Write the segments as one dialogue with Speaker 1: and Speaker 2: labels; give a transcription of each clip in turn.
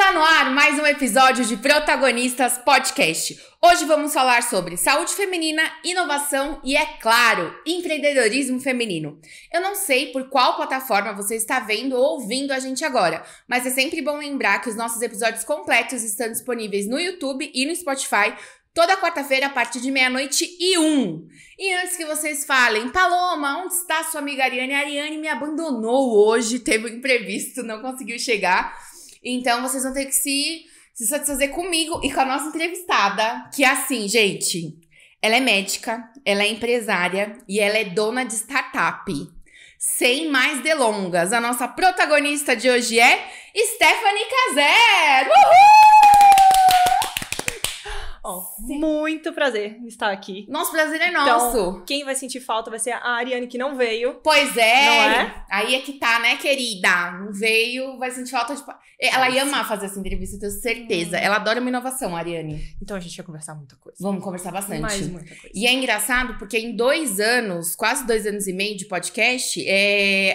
Speaker 1: Está no ar mais um episódio de Protagonistas Podcast. Hoje vamos falar sobre saúde feminina, inovação e, é claro, empreendedorismo feminino. Eu não sei por qual plataforma você está vendo ou ouvindo a gente agora, mas é sempre bom lembrar que os nossos episódios completos estão disponíveis no YouTube e no Spotify toda quarta-feira a partir de 00:01. E antes que vocês falem, Paloma, onde está sua amiga Ariane? A Ariane me abandonou hoje, teve um imprevisto, não conseguiu chegar. Então, vocês vão ter que se satisfazer comigo e com a nossa entrevistada, que é assim, gente, ela é médica, ela é empresária e ela é dona de startup. Sem mais delongas, a nossa protagonista de hoje é Stephanie Caser! Uhul!
Speaker 2: Muito prazer estar aqui.
Speaker 1: Nosso prazer é nosso.
Speaker 2: Então, quem vai sentir falta vai ser a Ariane, que não veio.
Speaker 1: Pois é.
Speaker 2: Não é?
Speaker 1: Aí é que tá, né, querida? Não veio, vai sentir falta de... Ela ia amar fazer essa entrevista, eu tenho certeza. Ela adora uma inovação, a Ariane.
Speaker 2: Então a gente ia conversar muita coisa.
Speaker 1: Vamos conversar bastante.
Speaker 2: Mais muita coisa.
Speaker 1: E é engraçado porque em 2 anos, quase 2 anos e meio de podcast,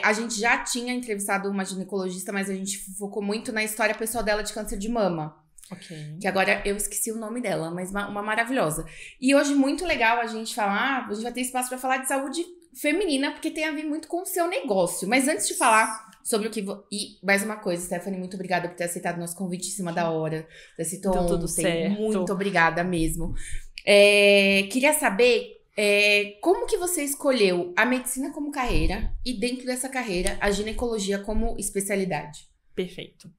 Speaker 1: a gente já tinha entrevistado uma ginecologista, mas a gente focou muito na história pessoal dela de câncer de mama.
Speaker 2: Ok.
Speaker 1: Que agora eu esqueci o nome dela, mas uma maravilhosa. E hoje muito legal a gente falar, a gente vai ter espaço pra falar de saúde feminina, porque tem a ver muito com o seu negócio. Mas antes de falar sobre o que... E mais uma coisa, Stephanie, muito obrigada por ter aceitado o nosso convite em cima da hora. Você citou
Speaker 2: Deu
Speaker 1: ontem.
Speaker 2: tudo certo.
Speaker 1: Muito obrigada mesmo. Queria saber como que você escolheu a medicina como carreira e dentro dessa carreira a ginecologia como especialidade.
Speaker 2: Perfeito.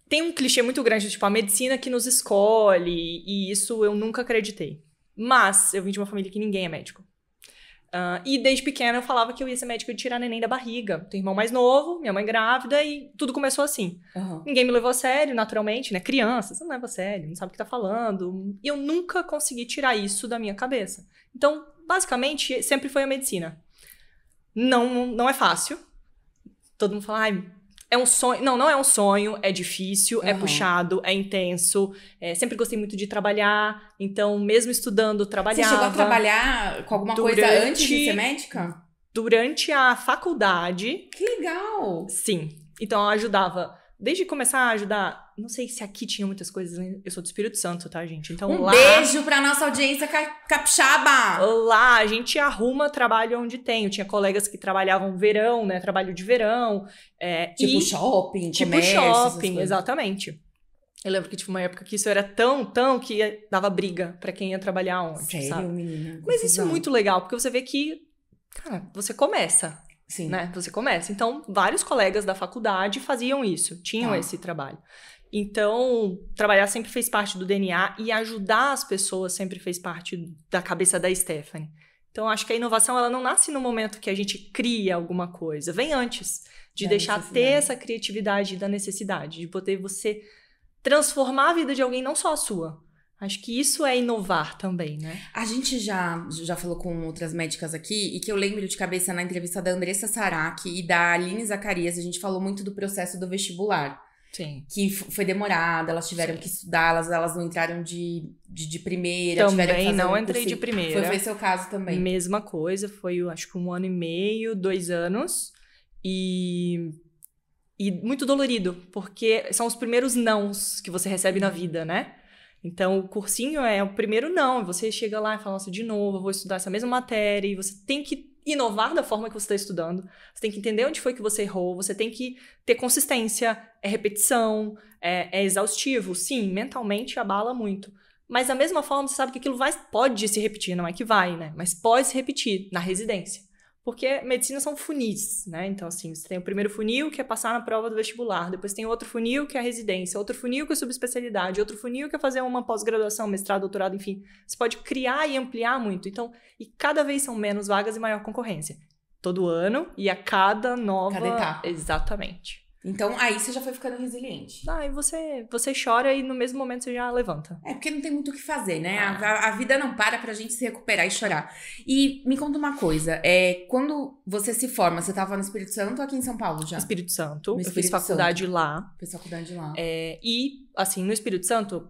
Speaker 2: Tem um clichê muito grande, tipo, a medicina que nos escolhe, e isso eu nunca acreditei. Mas eu vim de uma família que ninguém é médico. E desde pequena eu falava que eu ia ser médica de tirar neném da barriga. Tenho irmão mais novo, minha mãe grávida, e tudo começou assim.
Speaker 1: Uhum.
Speaker 2: Ninguém me levou a sério, naturalmente, né? Criança, você não leva a sério, não sabe o que tá falando. E eu nunca consegui tirar isso da minha cabeça. Então, basicamente, sempre foi a medicina. Não é fácil. Todo mundo fala, ai... É um sonho. Não é um sonho, é difícil, é puxado, é intenso. Sempre gostei muito de trabalhar, então, mesmo estudando, trabalhava.
Speaker 1: Você chegou a trabalhar com alguma coisa antes de ser médica? Durante
Speaker 2: a faculdade.
Speaker 1: Que legal!
Speaker 2: Sim. Então, eu ajudava. Desde começar a ajudar... Não sei se aqui tinha muitas coisas. Eu sou do Espírito Santo, tá, gente? Então, lá...
Speaker 1: beijo pra nossa audiência capixaba!
Speaker 2: Lá, a gente arruma trabalho onde tem. Eu tinha colegas que trabalhavam verão, né? Trabalho de verão.
Speaker 1: Tipo shopping,
Speaker 2: tipo
Speaker 1: comércio,
Speaker 2: shopping, exatamente. Eu lembro que, tipo, uma época que isso era tão que dava briga pra quem ia trabalhar onde,
Speaker 1: sério,
Speaker 2: sabe?
Speaker 1: Menina?
Speaker 2: Mas isso é muito legal, porque você vê que, cara, você começa.
Speaker 1: Sim.
Speaker 2: Né? Você começa. Então, vários colegas da faculdade faziam isso, tinham esse trabalho. Então, trabalhar sempre fez parte do DNA e ajudar as pessoas sempre fez parte da cabeça da Stephanie. Então, acho que a inovação, ela não nasce no momento que a gente cria alguma coisa. Vem antes de deixar ter essa criatividade da necessidade, de poder você transformar a vida de alguém, não só a sua. Acho que isso é inovar também, né?
Speaker 1: A gente já falou com outras médicas aqui, e que eu lembro de cabeça na entrevista da Andressa Sarac e da Aline Zacarias, a gente falou muito do processo do vestibular.
Speaker 2: Sim.
Speaker 1: Que foi demorado, elas tiveram que estudar, elas não entraram de primeira.
Speaker 2: Também
Speaker 1: tiveram que fazer
Speaker 2: não entrei de primeira.
Speaker 1: Foi seu caso também.
Speaker 2: Mesma coisa, foi acho que 1 ano e meio, 2 anos. E muito dolorido, porque são os primeiros nãos que você recebe na vida, né? Então, o cursinho é o primeiro não. Você chega lá e fala, nossa, de novo, eu vou estudar essa mesma matéria. E você tem que inovar da forma que você está estudando. Você tem que entender onde foi que você errou. Você tem que ter consistência, repetição, é exaustivo. Sim, mentalmente abala muito. Mas da mesma forma, você sabe que aquilo pode se repetir. Não é que vai, né? Mas pode se repetir na residência. Porque medicina são funis, né? Então, assim, você tem o primeiro funil, que é passar na prova do vestibular. Depois tem outro funil, que é a residência. Outro funil, que é subespecialidade. Outro funil, que é fazer uma pós-graduação, mestrado, doutorado, enfim. Você pode criar e ampliar muito. Então, e cada vez são menos vagas e maior concorrência. Todo ano e a cada nova...
Speaker 1: Cada etapa.
Speaker 2: Exatamente.
Speaker 1: Então, aí você já foi ficando resiliente.
Speaker 2: Aí você chora e no mesmo momento você já levanta.
Speaker 1: Porque não tem muito o que fazer, né? A vida não para pra gente se recuperar e chorar. E me conta uma coisa, quando você se forma, você tava no Espírito Santo ou aqui em São Paulo já?
Speaker 2: Espírito Santo.
Speaker 1: Eu
Speaker 2: fiz faculdade lá.
Speaker 1: Fiz faculdade lá.
Speaker 2: E, assim, no Espírito Santo,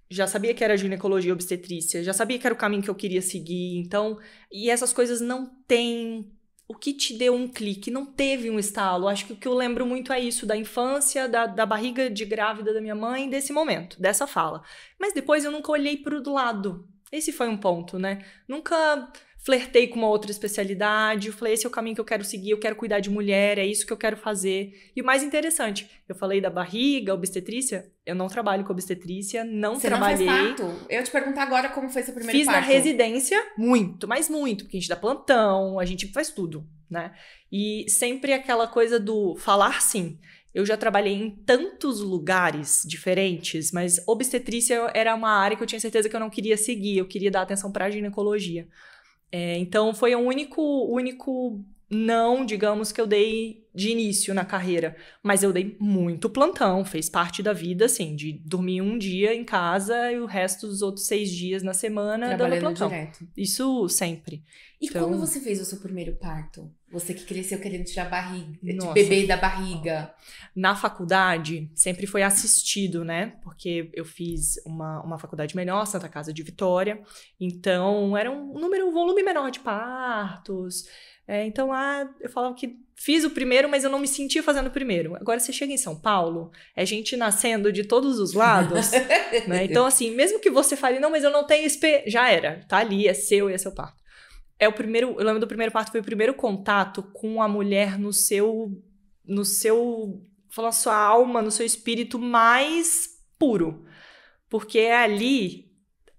Speaker 2: já sabia que era ginecologia e obstetrícia, já sabia que era o caminho que eu queria seguir, então... E essas coisas não têm o que te deu um clique? Não teve um estalo. Acho que o que eu lembro muito é isso, da infância, da barriga de grávida da minha mãe, desse momento, dessa fala. Mas depois eu nunca olhei pro lado. Esse foi um ponto, né? Nunca flertei com uma outra especialidade. Eu falei, esse é o caminho que eu quero seguir, eu quero cuidar de mulher, é isso que eu quero fazer. E o mais interessante, eu falei da barriga, obstetrícia. Eu não trabalho com obstetrícia, não trabalhei.
Speaker 1: Você não faz parto? Eu ia te perguntar agora como foi seu primeiro
Speaker 2: Fiz
Speaker 1: parto.
Speaker 2: na residência, muito, mas muito, porque a gente dá plantão, a gente faz tudo, né? E sempre aquela coisa do falar sim. Eu já trabalhei em tantos lugares diferentes, mas obstetrícia era uma área que eu tinha certeza que eu não queria seguir, eu queria dar atenção para a ginecologia. Então foi o único não, digamos, que eu dei de início na carreira. Mas eu dei muito plantão, fez parte da vida, assim, de dormir um dia em casa e o resto dos outros 6 dias na semana dando plantão.
Speaker 1: Direto.
Speaker 2: Isso sempre.
Speaker 1: E
Speaker 2: Então,
Speaker 1: quando você fez o seu primeiro parto? Você que cresceu querendo tirar a barriga,
Speaker 2: Nossa.
Speaker 1: bebê da barriga.
Speaker 2: Na faculdade, sempre foi assistido, né? Porque eu fiz uma faculdade menor, Santa Casa de Vitória. Então, era um volume menor de partos. Então, eu falava que fiz o primeiro, mas eu não me sentia fazendo o primeiro. Agora, você chega em São Paulo, é gente nascendo de todos os lados, né? Então, assim, mesmo que você fale, não, mas eu não tenho já era. Tá ali, é seu e é seu parto. Eu lembro do primeiro parto, foi o primeiro contato com a mulher no seu, falando, sua alma, no seu espírito mais puro. Porque ali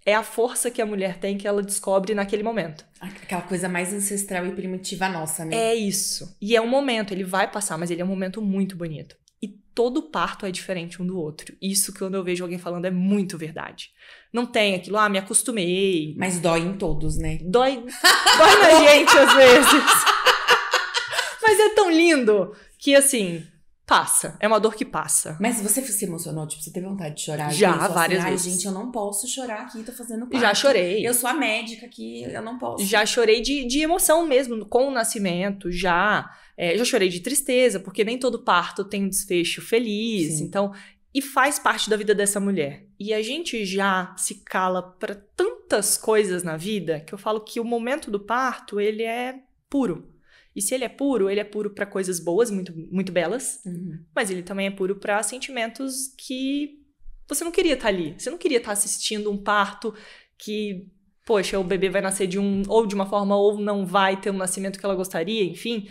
Speaker 2: é a força que a mulher tem que ela descobre naquele momento.
Speaker 1: Aquela coisa mais ancestral e primitiva nossa, né?
Speaker 2: É isso. E é um momento, ele vai passar, mas ele é um momento muito bonito. E todo parto é diferente um do outro. Isso que quando eu vejo alguém falando é muito verdade. Não tem aquilo, me acostumei.
Speaker 1: Mas dói em todos, né?
Speaker 2: Dói na gente às vezes. Mas é tão lindo que, assim, passa. É uma dor que passa.
Speaker 1: Mas você se emocionou? Tipo, você teve vontade de chorar?
Speaker 2: Já, várias vezes.
Speaker 1: Gente, eu não posso chorar aqui, tô fazendo parto.
Speaker 2: Já chorei.
Speaker 1: Eu sou a médica aqui, eu não posso.
Speaker 2: Já chorei de emoção mesmo, com o nascimento, já chorei de tristeza, porque nem todo parto tem um desfecho feliz. Sim. Então, e faz parte da vida dessa mulher. E a gente já se cala para tantas coisas na vida, que eu falo que o momento do parto, ele é puro. E se ele é puro para coisas boas, muito, muito belas, mas ele também é puro para sentimentos que você não queria estar ali. Você não queria estar assistindo um parto que, poxa, o bebê vai nascer ou de uma forma ou não vai ter um nascimento que ela gostaria, enfim.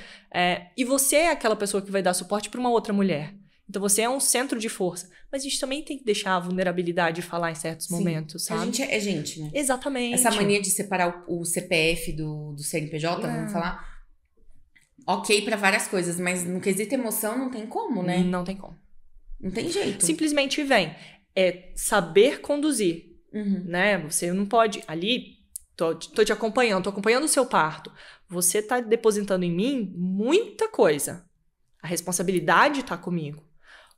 Speaker 2: E você é aquela pessoa que vai dar suporte para uma outra mulher. Então você é um centro de força. Mas a gente também tem que deixar a vulnerabilidade falar em certos momentos, sabe?
Speaker 1: A gente é gente, né?
Speaker 2: Exatamente.
Speaker 1: Essa mania de separar o CPF do CNPJ, vamos falar... Ok pra várias coisas, mas no quesito emoção não tem como, né?
Speaker 2: Não tem como.
Speaker 1: Não tem jeito.
Speaker 2: Simplesmente vem. É saber conduzir, né? Você não pode... Ali, tô te acompanhando, tô acompanhando o seu parto. Você tá depositando em mim muita coisa. A responsabilidade tá comigo.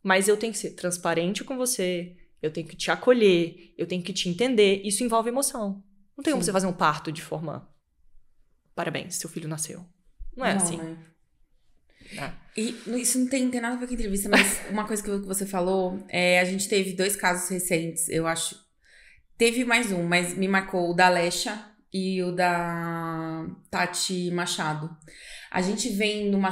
Speaker 2: Mas eu tenho que ser transparente com você, eu tenho que te acolher, eu tenho que te entender. Isso envolve emoção. Não tem como você fazer um parto de forma... Parabéns, seu filho nasceu. Não é assim. Né?
Speaker 1: E isso não tem nada a ver com a entrevista, mas uma coisa que você falou, a gente teve 2 casos recentes, eu acho. Teve mais um, mas me marcou o da Alexa e o da Tati Machado. A gente vem numa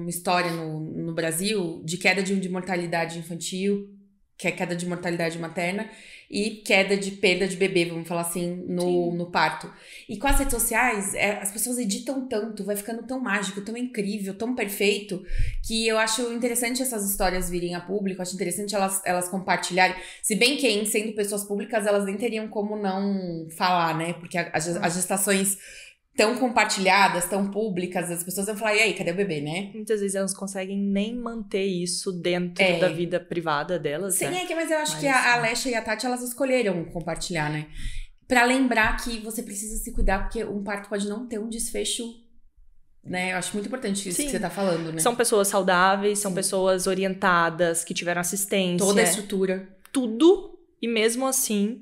Speaker 1: história no Brasil de queda de mortalidade infantil, que é queda de mortalidade materna, e queda de perda de bebê, vamos falar assim, no parto. E com as redes sociais, as pessoas editam tanto, vai ficando tão mágico, tão incrível, tão perfeito, que eu acho interessante essas histórias virem a público, acho interessante elas compartilharem. Se bem que, sendo pessoas públicas, elas nem teriam como não falar, né? Porque as gestações tão compartilhadas, tão públicas, as pessoas vão falar, e aí, cadê o bebê, né?
Speaker 2: Muitas vezes elas não conseguem nem manter isso dentro da vida privada delas,
Speaker 1: Sim,
Speaker 2: né?
Speaker 1: mas eu acho que a Alexa e a Tati, elas escolheram compartilhar, né? Pra lembrar que você precisa se cuidar, porque um parto pode não ter um desfecho, né? Eu acho muito importante isso que você tá falando, né?
Speaker 2: São pessoas saudáveis, são pessoas orientadas, que tiveram assistência.
Speaker 1: Toda a estrutura.
Speaker 2: Tudo, e mesmo assim,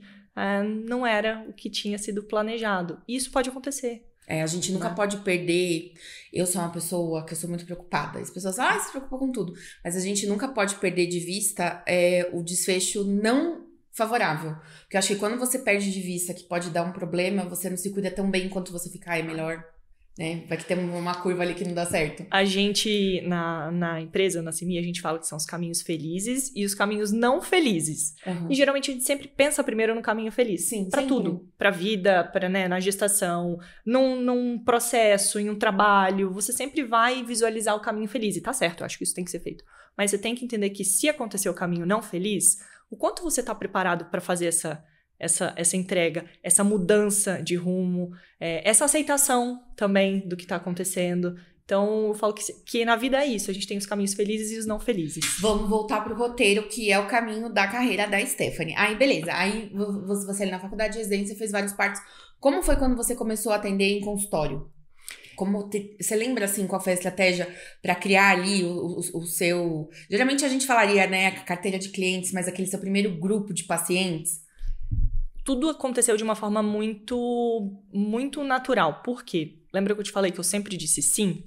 Speaker 2: não era o que tinha sido planejado. Isso pode acontecer.
Speaker 1: A gente nunca pode perder... Eu sou uma pessoa que eu sou muito preocupada. As pessoas falam, se preocupa com tudo. Mas a gente nunca pode perder de vista o desfecho não favorável. Porque eu acho que quando você perde de vista que pode dar um problema, você não se cuida tão bem quanto você ficar, é melhor... né? Vai que tem uma curva ali que não dá certo.
Speaker 2: A gente, na empresa, na CMI, a gente fala que são os caminhos felizes e os caminhos não felizes. E geralmente a gente sempre pensa primeiro no caminho feliz.
Speaker 1: Sim,
Speaker 2: pra
Speaker 1: sempre.
Speaker 2: tudo. Pra vida, né, na gestação, num processo, em um trabalho. Você sempre vai visualizar o caminho feliz. E tá certo, eu acho que isso tem que ser feito. Mas você tem que entender que se acontecer o caminho não feliz, o quanto você tá preparado pra fazer essa entrega, essa mudança de rumo, essa aceitação também do que está acontecendo. Então, eu falo que na vida é isso, a gente tem os caminhos felizes e os não felizes.
Speaker 1: Vamos voltar pro roteiro, que é o caminho da carreira da Stephanie. Aí, beleza. Aí, você ali na faculdade de residência fez vários partos. Como foi quando você começou a atender em consultório? Você lembra, assim, qual foi a estratégia para criar ali o seu... Geralmente a gente falaria, né, a carteira de clientes, mas aquele seu primeiro grupo de pacientes.
Speaker 2: Tudo aconteceu de uma forma muito, muito natural. Por quê? Lembra que eu te falei que eu sempre disse sim?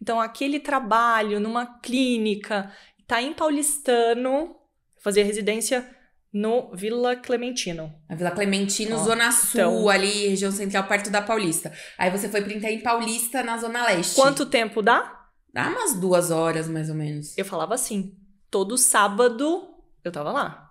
Speaker 2: Então, aquele trabalho numa clínica, tá em Paulistano, fazia residência no Vila Clementino.
Speaker 1: A Vila Clementino, Zona Sul, então, ali, região central, perto da Paulista. Aí você foi pro Itaim Paulista, na Zona Leste.
Speaker 2: Quanto tempo dá?
Speaker 1: Dá umas 2 horas, mais ou menos.
Speaker 2: Eu falava assim, todo sábado eu tava lá.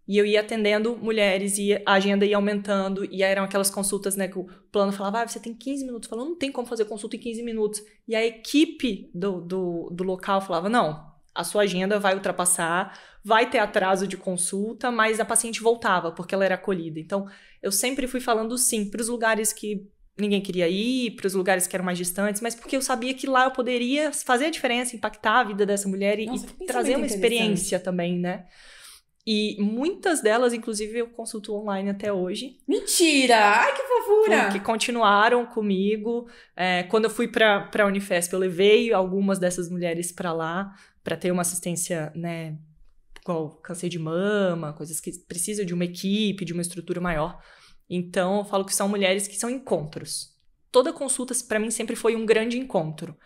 Speaker 2: E eu ia atendendo mulheres e a agenda ia aumentando. E aí eram aquelas consultas, né, que o plano falava, você tem 15 minutos. Eu falava, não tem como fazer consulta em 15 minutos. E a equipe do local falava, não, a sua agenda vai ultrapassar, vai ter atraso de consulta, mas a paciente voltava, porque ela era acolhida. Então, eu sempre fui falando sim para os lugares que ninguém queria ir, para os lugares que eram mais distantes, mas porque eu sabia que lá eu poderia fazer a diferença, impactar a vida dessa mulher e trazer uma experiência também, né? E muitas delas, inclusive, eu consulto online até hoje.
Speaker 1: Mentira! Ai, que fofura!
Speaker 2: Que continuaram comigo. Quando eu fui para a Unifesp, eu levei algumas dessas mulheres para lá, para ter uma assistência, né, igual câncer de mama, coisas que precisam de uma equipe, de uma estrutura maior. Então, eu falo que são mulheres que são encontros. Toda consulta, para mim, sempre foi um grande encontro.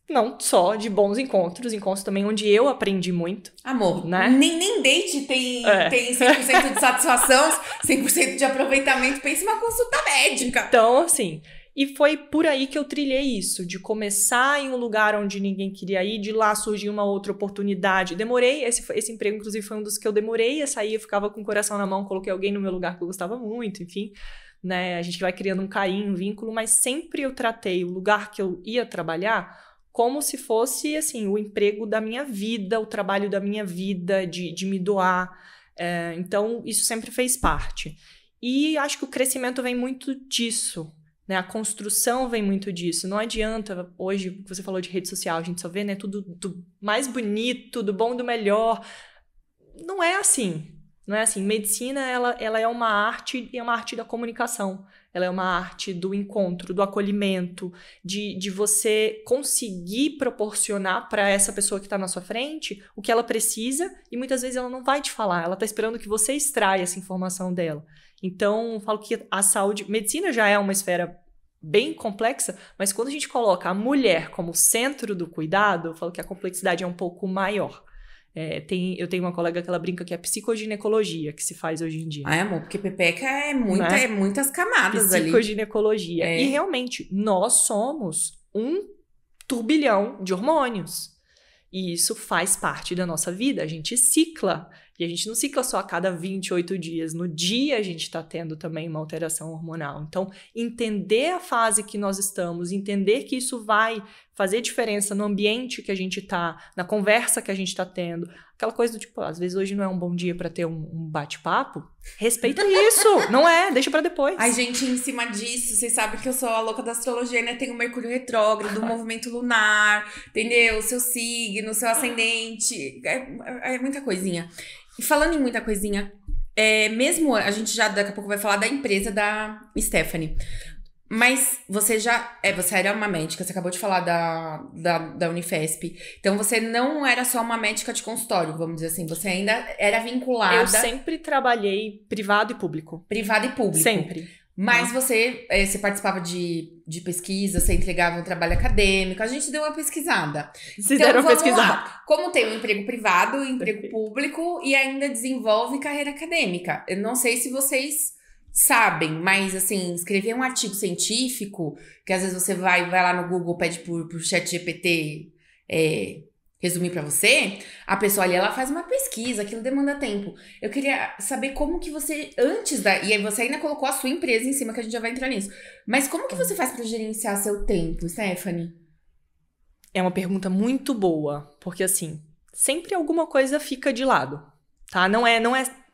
Speaker 2: Não só de bons encontros também onde eu aprendi muito.
Speaker 1: Amor,
Speaker 2: né?
Speaker 1: nem date tem 100% de satisfação, 100% de aproveitamento. Pense numa consulta médica.
Speaker 2: Então, assim, e foi por aí que eu trilhei isso, de começar em um lugar onde ninguém queria ir, de lá surgiu uma outra oportunidade. Demorei, esse emprego, inclusive, foi um dos que eu demorei a sair, eu ficava com o coração na mão, coloquei alguém no meu lugar que eu gostava muito, enfim, né? A gente vai criando um carinho, um vínculo, mas sempre eu tratei o lugar que eu ia trabalhar como se fosse, assim, o emprego da minha vida, o trabalho da minha vida, de me doar. Então, isso sempre fez parte. E acho que o crescimento vem muito disso, né? A construção vem muito disso. Não adianta, hoje, você falou de rede social, a gente só vê, né, tudo do mais bonito, do bom, do melhor. Não é assim. Não é assim. Medicina, ela é uma arte, e é uma arte da comunicação. Ela é uma arte do encontro, do acolhimento, de você conseguir proporcionar para essa pessoa que está na sua frente o que ela precisa, e muitas vezes ela não vai te falar, ela está esperando que você extraia essa informação dela. Então, eu falo que a saúde... Medicina já é uma esfera bem complexa, mas quando a gente coloca a mulher como centro do cuidado, eu falo que a complexidade é um pouco maior. Eu tenho uma colega que ela brinca que é psicoginecologia que se faz hoje em dia.
Speaker 1: Ai, amor, porque pepeca é muitas camadas ali.
Speaker 2: Psicoginecologia. E realmente, nós somos um turbilhão de hormônios. E isso faz parte da nossa vida. A gente cicla. E a gente não cicla só a cada 28 dias. No dia a gente está tendo também uma alteração hormonal. Então, entender a fase que nós estamos, entender que isso vai fazer diferença no ambiente que a gente está, na conversa que a gente está tendo. Aquela coisa do tipo, às vezes hoje não é um bom dia para ter um bate-papo. Respeita isso, não é? Deixa para depois.
Speaker 1: Ai, gente, em cima disso, vocês sabem que eu sou a louca da astrologia, né? Tem o Mercúrio retrógrado, o movimento lunar, entendeu? O seu signo, o seu ascendente. É muita coisinha. E falando em muita coisinha, mesmo a gente já daqui a pouco vai falar da empresa da Stephanie. Mas você você era uma médica, você acabou de falar da Unifesp. Então você não era só uma médica de consultório, vamos dizer assim. Você ainda era vinculada.
Speaker 2: Eu sempre trabalhei privado e público.
Speaker 1: Privado e público.
Speaker 2: Sempre.
Speaker 1: Mas você participava de pesquisa, você entregava um trabalho acadêmico. A gente deu uma pesquisada.
Speaker 2: Vocês deram uma pesquisada.
Speaker 1: Lá. Como tem um emprego privado, um emprego público e ainda desenvolve carreira acadêmica. Eu não sei se vocês sabem, mas assim, escrever um artigo científico, que às vezes você vai lá no Google, pede pro ChatGPT resumir pra você, a pessoa ali, ela faz uma pesquisa, aquilo demanda tempo. Eu queria saber como que você, e aí você ainda colocou a sua empresa em cima, que a gente já vai entrar nisso. Mas como que você faz pra gerenciar seu tempo, Stephanie?
Speaker 2: É uma pergunta muito boa, porque assim, sempre alguma coisa fica de lado, tá? Não é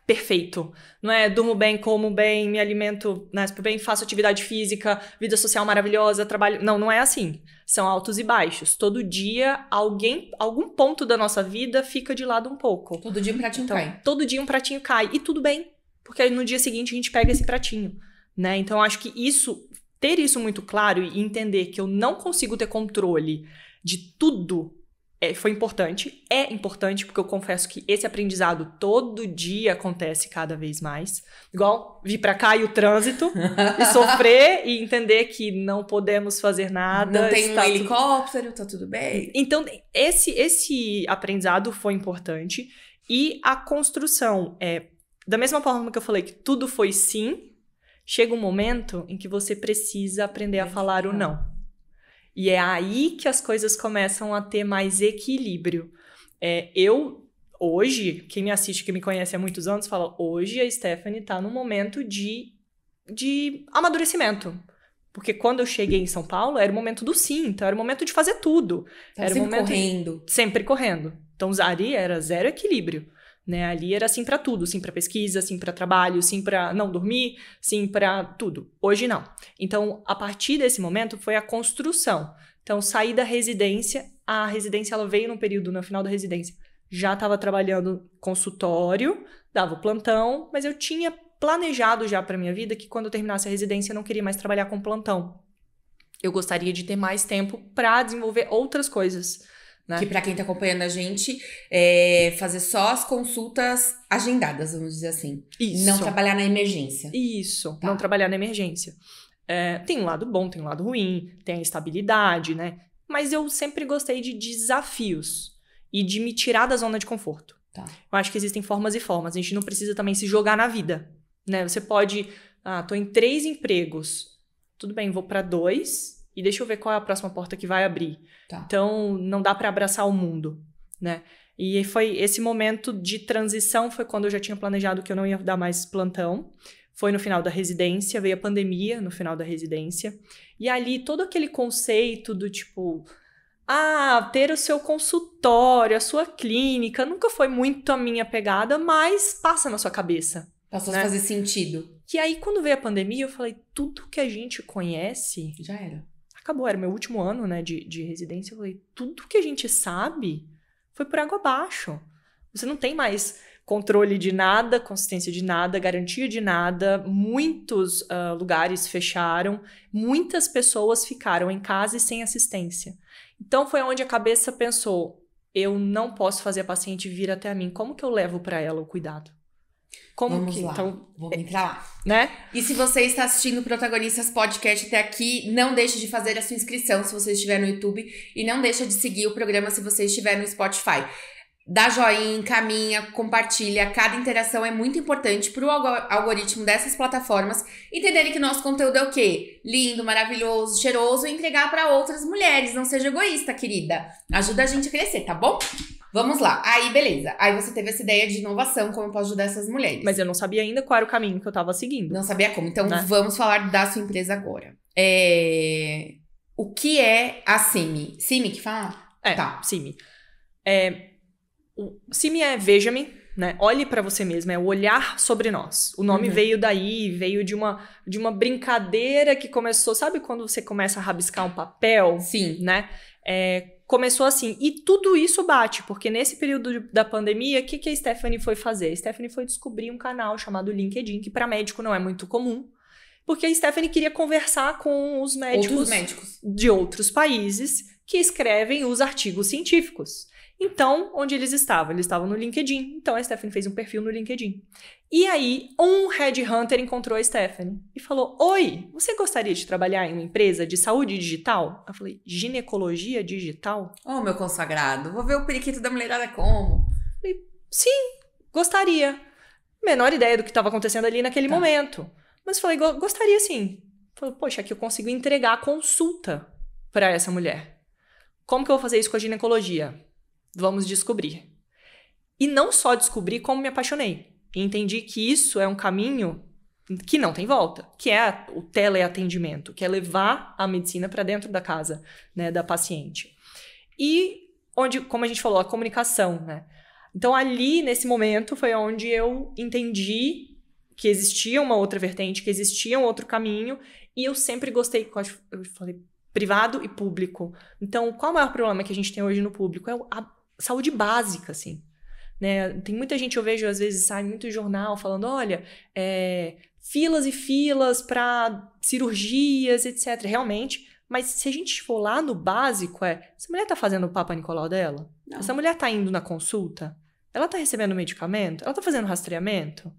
Speaker 2: perfeito. Não é durmo bem, como bem, me alimento, né, bem, faço atividade física, vida social maravilhosa, trabalho... Não é assim. São altos e baixos. Todo dia, algum ponto da nossa vida fica de lado um pouco.
Speaker 1: Todo dia um pratinho cai.
Speaker 2: Todo dia um pratinho cai. E tudo bem, porque aí no dia seguinte a gente pega esse pratinho, né? Então, acho que ter isso muito claro e entender que eu não consigo ter controle de tudo foi importante. É importante, porque eu confesso que esse aprendizado todo dia acontece cada vez mais. Igual vir pra cá e o trânsito, e sofrer e entender que não podemos fazer nada.
Speaker 1: Não tem um helicóptero, tá tudo bem.
Speaker 2: Então, esse aprendizado foi importante. E a construção, da mesma forma que eu falei que tudo foi sim, chega um momento em que você precisa aprender a falar o não. E é aí que as coisas começam a ter mais equilíbrio. Hoje, quem me assiste, quem me conhece há muitos anos, fala, hoje a Stephanie tá num momento de amadurecimento. Porque quando eu cheguei em São Paulo, era o momento do sim, então era o momento de fazer tudo.
Speaker 1: Era sempre correndo.
Speaker 2: Sempre correndo. Então, ali era zero equilíbrio. Né? Ali era sim pra tudo, sim pra pesquisa, sim pra trabalho, sim pra não dormir, sim pra tudo. Hoje não. Então, a partir desse momento foi a construção. Então, saí da residência, a residência ela veio no final da residência. Já estava trabalhando consultório, dava o plantão, mas eu tinha planejado já pra minha vida que quando eu terminasse a residência eu não queria mais trabalhar com plantão. Eu gostaria de ter mais tempo pra desenvolver outras coisas. Né?
Speaker 1: Que pra quem tá acompanhando a gente, fazer só as consultas agendadas, vamos dizer assim.
Speaker 2: Isso.
Speaker 1: Não trabalhar na emergência.
Speaker 2: Isso,
Speaker 1: Tá.
Speaker 2: Não trabalhar na emergência. Tem um lado bom, tem um lado ruim, tem a estabilidade, né? Mas eu sempre gostei de desafios e de me tirar da zona de conforto.
Speaker 1: Tá.
Speaker 2: Eu acho que existem formas e formas. A gente não precisa também se jogar na vida, né? Você pode... tô em 3 empregos. Tudo bem, vou pra 2... E deixa eu ver qual é a próxima porta que vai abrir.
Speaker 1: Tá.
Speaker 2: Então, não dá pra abraçar o mundo, né? E foi esse momento de transição, foi quando eu já tinha planejado que eu não ia dar mais plantão. Foi no final da residência, veio a pandemia no final da residência. E ali, todo aquele conceito do tipo... ter o seu consultório, a sua clínica, nunca foi muito a minha pegada, mas passa na sua cabeça.
Speaker 1: Passou a fazer sentido.
Speaker 2: E aí, quando veio a pandemia, eu falei, tudo que a gente conhece...
Speaker 1: Já era.
Speaker 2: Acabou, era meu último ano, né, de residência. Eu falei, tudo que a gente sabe foi por água abaixo. Você não tem mais controle de nada, consistência de nada, garantia de nada. Muitos lugares fecharam. Muitas pessoas ficaram em casa e sem assistência. Então, foi onde a cabeça pensou, eu não posso fazer a paciente vir até a mim. Como que eu levo para ela o cuidado?
Speaker 1: Vamos lá.
Speaker 2: Então,
Speaker 1: vamos entrar lá.
Speaker 2: Né?
Speaker 1: E se você está assistindo o Protagonistas Podcast até aqui, não deixe de fazer a sua inscrição se você estiver no YouTube e não deixe de seguir o programa se você estiver no Spotify. Dá joinha, encaminha, compartilha. Cada interação é muito importante para o algoritmo dessas plataformas entenderem que nosso conteúdo é o quê? Lindo, maravilhoso, cheiroso e entregar para outras mulheres. Não seja egoísta, querida. Ajuda a gente a crescer, tá bom? Vamos lá. Aí, beleza. Aí você teve essa ideia de inovação, como eu posso ajudar essas mulheres.
Speaker 2: Mas eu não sabia ainda qual era o caminho que eu tava seguindo.
Speaker 1: Não sabia como. Então,
Speaker 2: né?
Speaker 1: Vamos falar da sua empresa agora. O que é a CIMI? CIMI que fala? Tá.
Speaker 2: CIMI. O CIMI é Veja-me, né? Olhe pra você mesma, é o olhar sobre nós. O nome veio daí, veio de uma brincadeira que começou... Sabe quando você começa a rabiscar um papel?
Speaker 1: Sim.
Speaker 2: Né? Começou assim, e tudo isso bate, porque nesse período da pandemia, o que a Stephanie foi fazer? A Stephanie foi descobrir um canal chamado LinkedIn, que para médico não é muito comum, porque a Stephanie queria conversar com os médicos de outros países que escrevem os artigos científicos. Então, onde eles estavam? Eles estavam no LinkedIn. Então, a Stephanie fez um perfil no LinkedIn. E aí, um headhunter encontrou a Stephanie e falou, oi, você gostaria de trabalhar em uma empresa de saúde digital? Eu falei, ginecologia digital?
Speaker 1: Oh, meu consagrado, vou ver o periquito da mulherada como?
Speaker 2: Eu falei, sim, gostaria. Menor ideia do que estava acontecendo ali naquele momento. Mas falei, gostaria sim. Falei, poxa, aqui eu consigo entregar a consulta para essa mulher. Como que eu vou fazer isso com a ginecologia? Vamos descobrir. E não só descobri, como me apaixonei. E entendi que isso é um caminho que não tem volta, que é o teleatendimento, que é levar a medicina para dentro da casa, né, da paciente. E onde, como a gente falou, a comunicação, né? Então ali, nesse momento, foi onde eu entendi que existia uma outra vertente, que existia um outro caminho, e eu sempre gostei, eu falei, privado e público. Então, qual é o maior problema que a gente tem hoje no público? É a saúde básica, assim. Né? Tem muita gente, eu vejo, às vezes, sai muito jornal falando, olha, filas e filas para cirurgias, etc. Realmente, mas se a gente for lá no básico, essa mulher tá fazendo o Papa Nicolau dela? Não. Essa mulher tá indo na consulta? Ela tá recebendo medicamento? Ela tá fazendo rastreamento?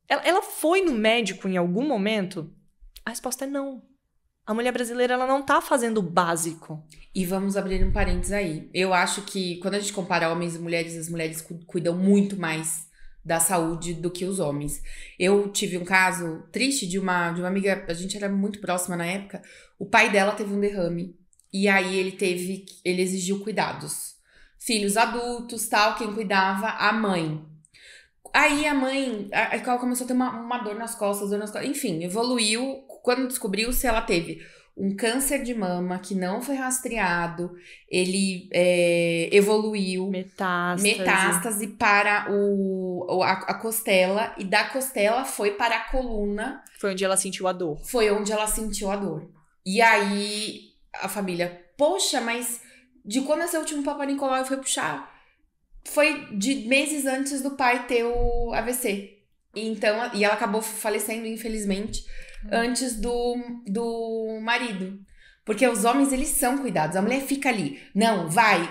Speaker 2: Ela foi no médico em algum momento? A resposta é não. A mulher brasileira, ela não tá fazendo o básico.
Speaker 1: E vamos abrir um parênteses aí. Eu acho que quando a gente compara homens e mulheres, as mulheres cuidam muito mais da saúde do que os homens. Eu tive um caso triste de uma amiga, a gente era muito próxima na época, o pai dela teve um derrame, e aí ele exigiu cuidados. Filhos adultos, tal, quem cuidava, a mãe. Aí a mãe, ela começou a ter uma dor nas costas, enfim, evoluiu. Quando descobriu-se, ela teve um câncer de mama que não foi rastreado, ele evoluiu, metástase para a costela, e da costela foi para a coluna.
Speaker 2: Foi onde ela sentiu a dor.
Speaker 1: E aí a família, poxa, mas de quando esse último Papa Nicolau foi puxar? Foi de meses antes do pai ter o AVC. Então, e ela acabou falecendo, infelizmente, antes do marido. Porque os homens, eles são cuidados. A mulher fica ali. Não, vai.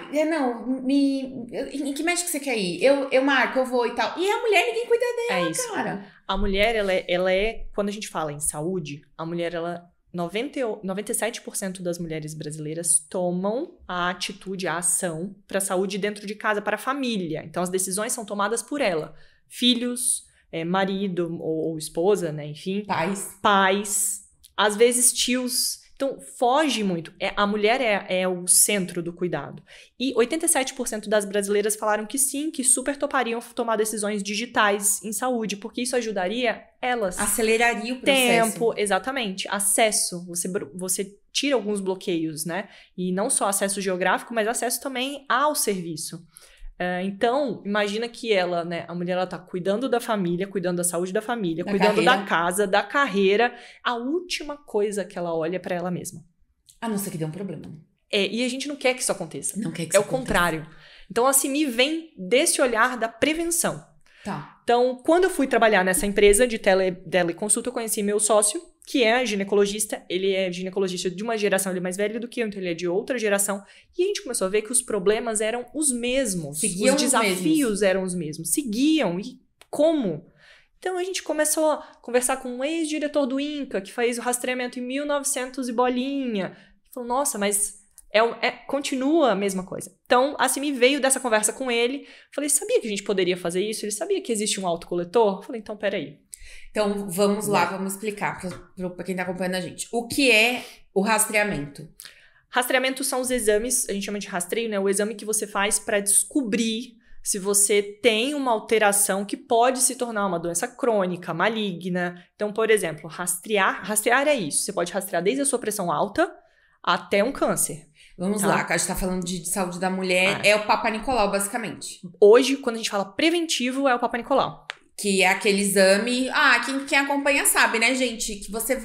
Speaker 1: Em que médico você quer ir? Eu marco, eu vou e tal. E a mulher, ninguém cuida dela, cara.
Speaker 2: A mulher, ela é... Quando a gente fala em saúde, a mulher, ela... 97% das mulheres brasileiras tomam a atitude, a ação para a saúde dentro de casa, para a família. Então, as decisões são tomadas por ela. Filhos, marido ou esposa, né? Enfim. Pais. Às vezes, tios. Então, foge muito. A mulher é o centro do cuidado. E 87% das brasileiras falaram que sim, que super topariam tomar decisões digitais em saúde, porque isso ajudaria elas.
Speaker 1: Aceleraria o processo.
Speaker 2: Tempo, exatamente. Acesso. Você tira alguns bloqueios, né? E não só acesso geográfico, mas acesso também ao serviço. Então, imagina que ela, né, a mulher, ela tá cuidando da família, cuidando da saúde da família, cuidando da casa, da carreira. A última coisa que ela olha é pra ela mesma.
Speaker 1: A não ser que dê um problema.
Speaker 2: E a gente não quer que isso aconteça.
Speaker 1: Não quer que isso aconteça.
Speaker 2: É o contrário. Então, a CIMI vem desse olhar da prevenção.
Speaker 1: Tá.
Speaker 2: Então, quando eu fui trabalhar nessa empresa de teleconsulta, eu conheci meu sócio, que é ginecologista. Ele é ginecologista de uma geração, ele é mais velho do que eu, então ele é de outra geração. E a gente começou a ver que os problemas eram os mesmos.
Speaker 1: Seguiam
Speaker 2: os desafios eram os mesmos. Seguiam. E como? Então, a gente começou a conversar com um ex-diretor do INCA, que fez o rastreamento em 1900 e bolinha. Ele falou, nossa, mas... continua a mesma coisa. Então, a CIMI veio dessa conversa com ele. Falei, sabia que a gente poderia fazer isso? Ele sabia que existe um autocoletor? Falei, então, peraí.
Speaker 1: Então, vamos lá, vamos explicar para quem tá acompanhando a gente. O que é o rastreamento?
Speaker 2: Rastreamento são os exames, a gente chama de rastreio, né? O exame que você faz para descobrir se você tem uma alteração que pode se tornar uma doença crônica, maligna. Então, por exemplo, rastrear é isso. Você pode rastrear desde a sua pressão alta até um câncer.
Speaker 1: Vamos lá, que a gente tá falando de saúde da mulher, é o Papa Nicolau, basicamente.
Speaker 2: Hoje, quando a gente fala preventivo, é o Papa Nicolau.
Speaker 1: Que é aquele exame... quem acompanha sabe, né, gente? Que você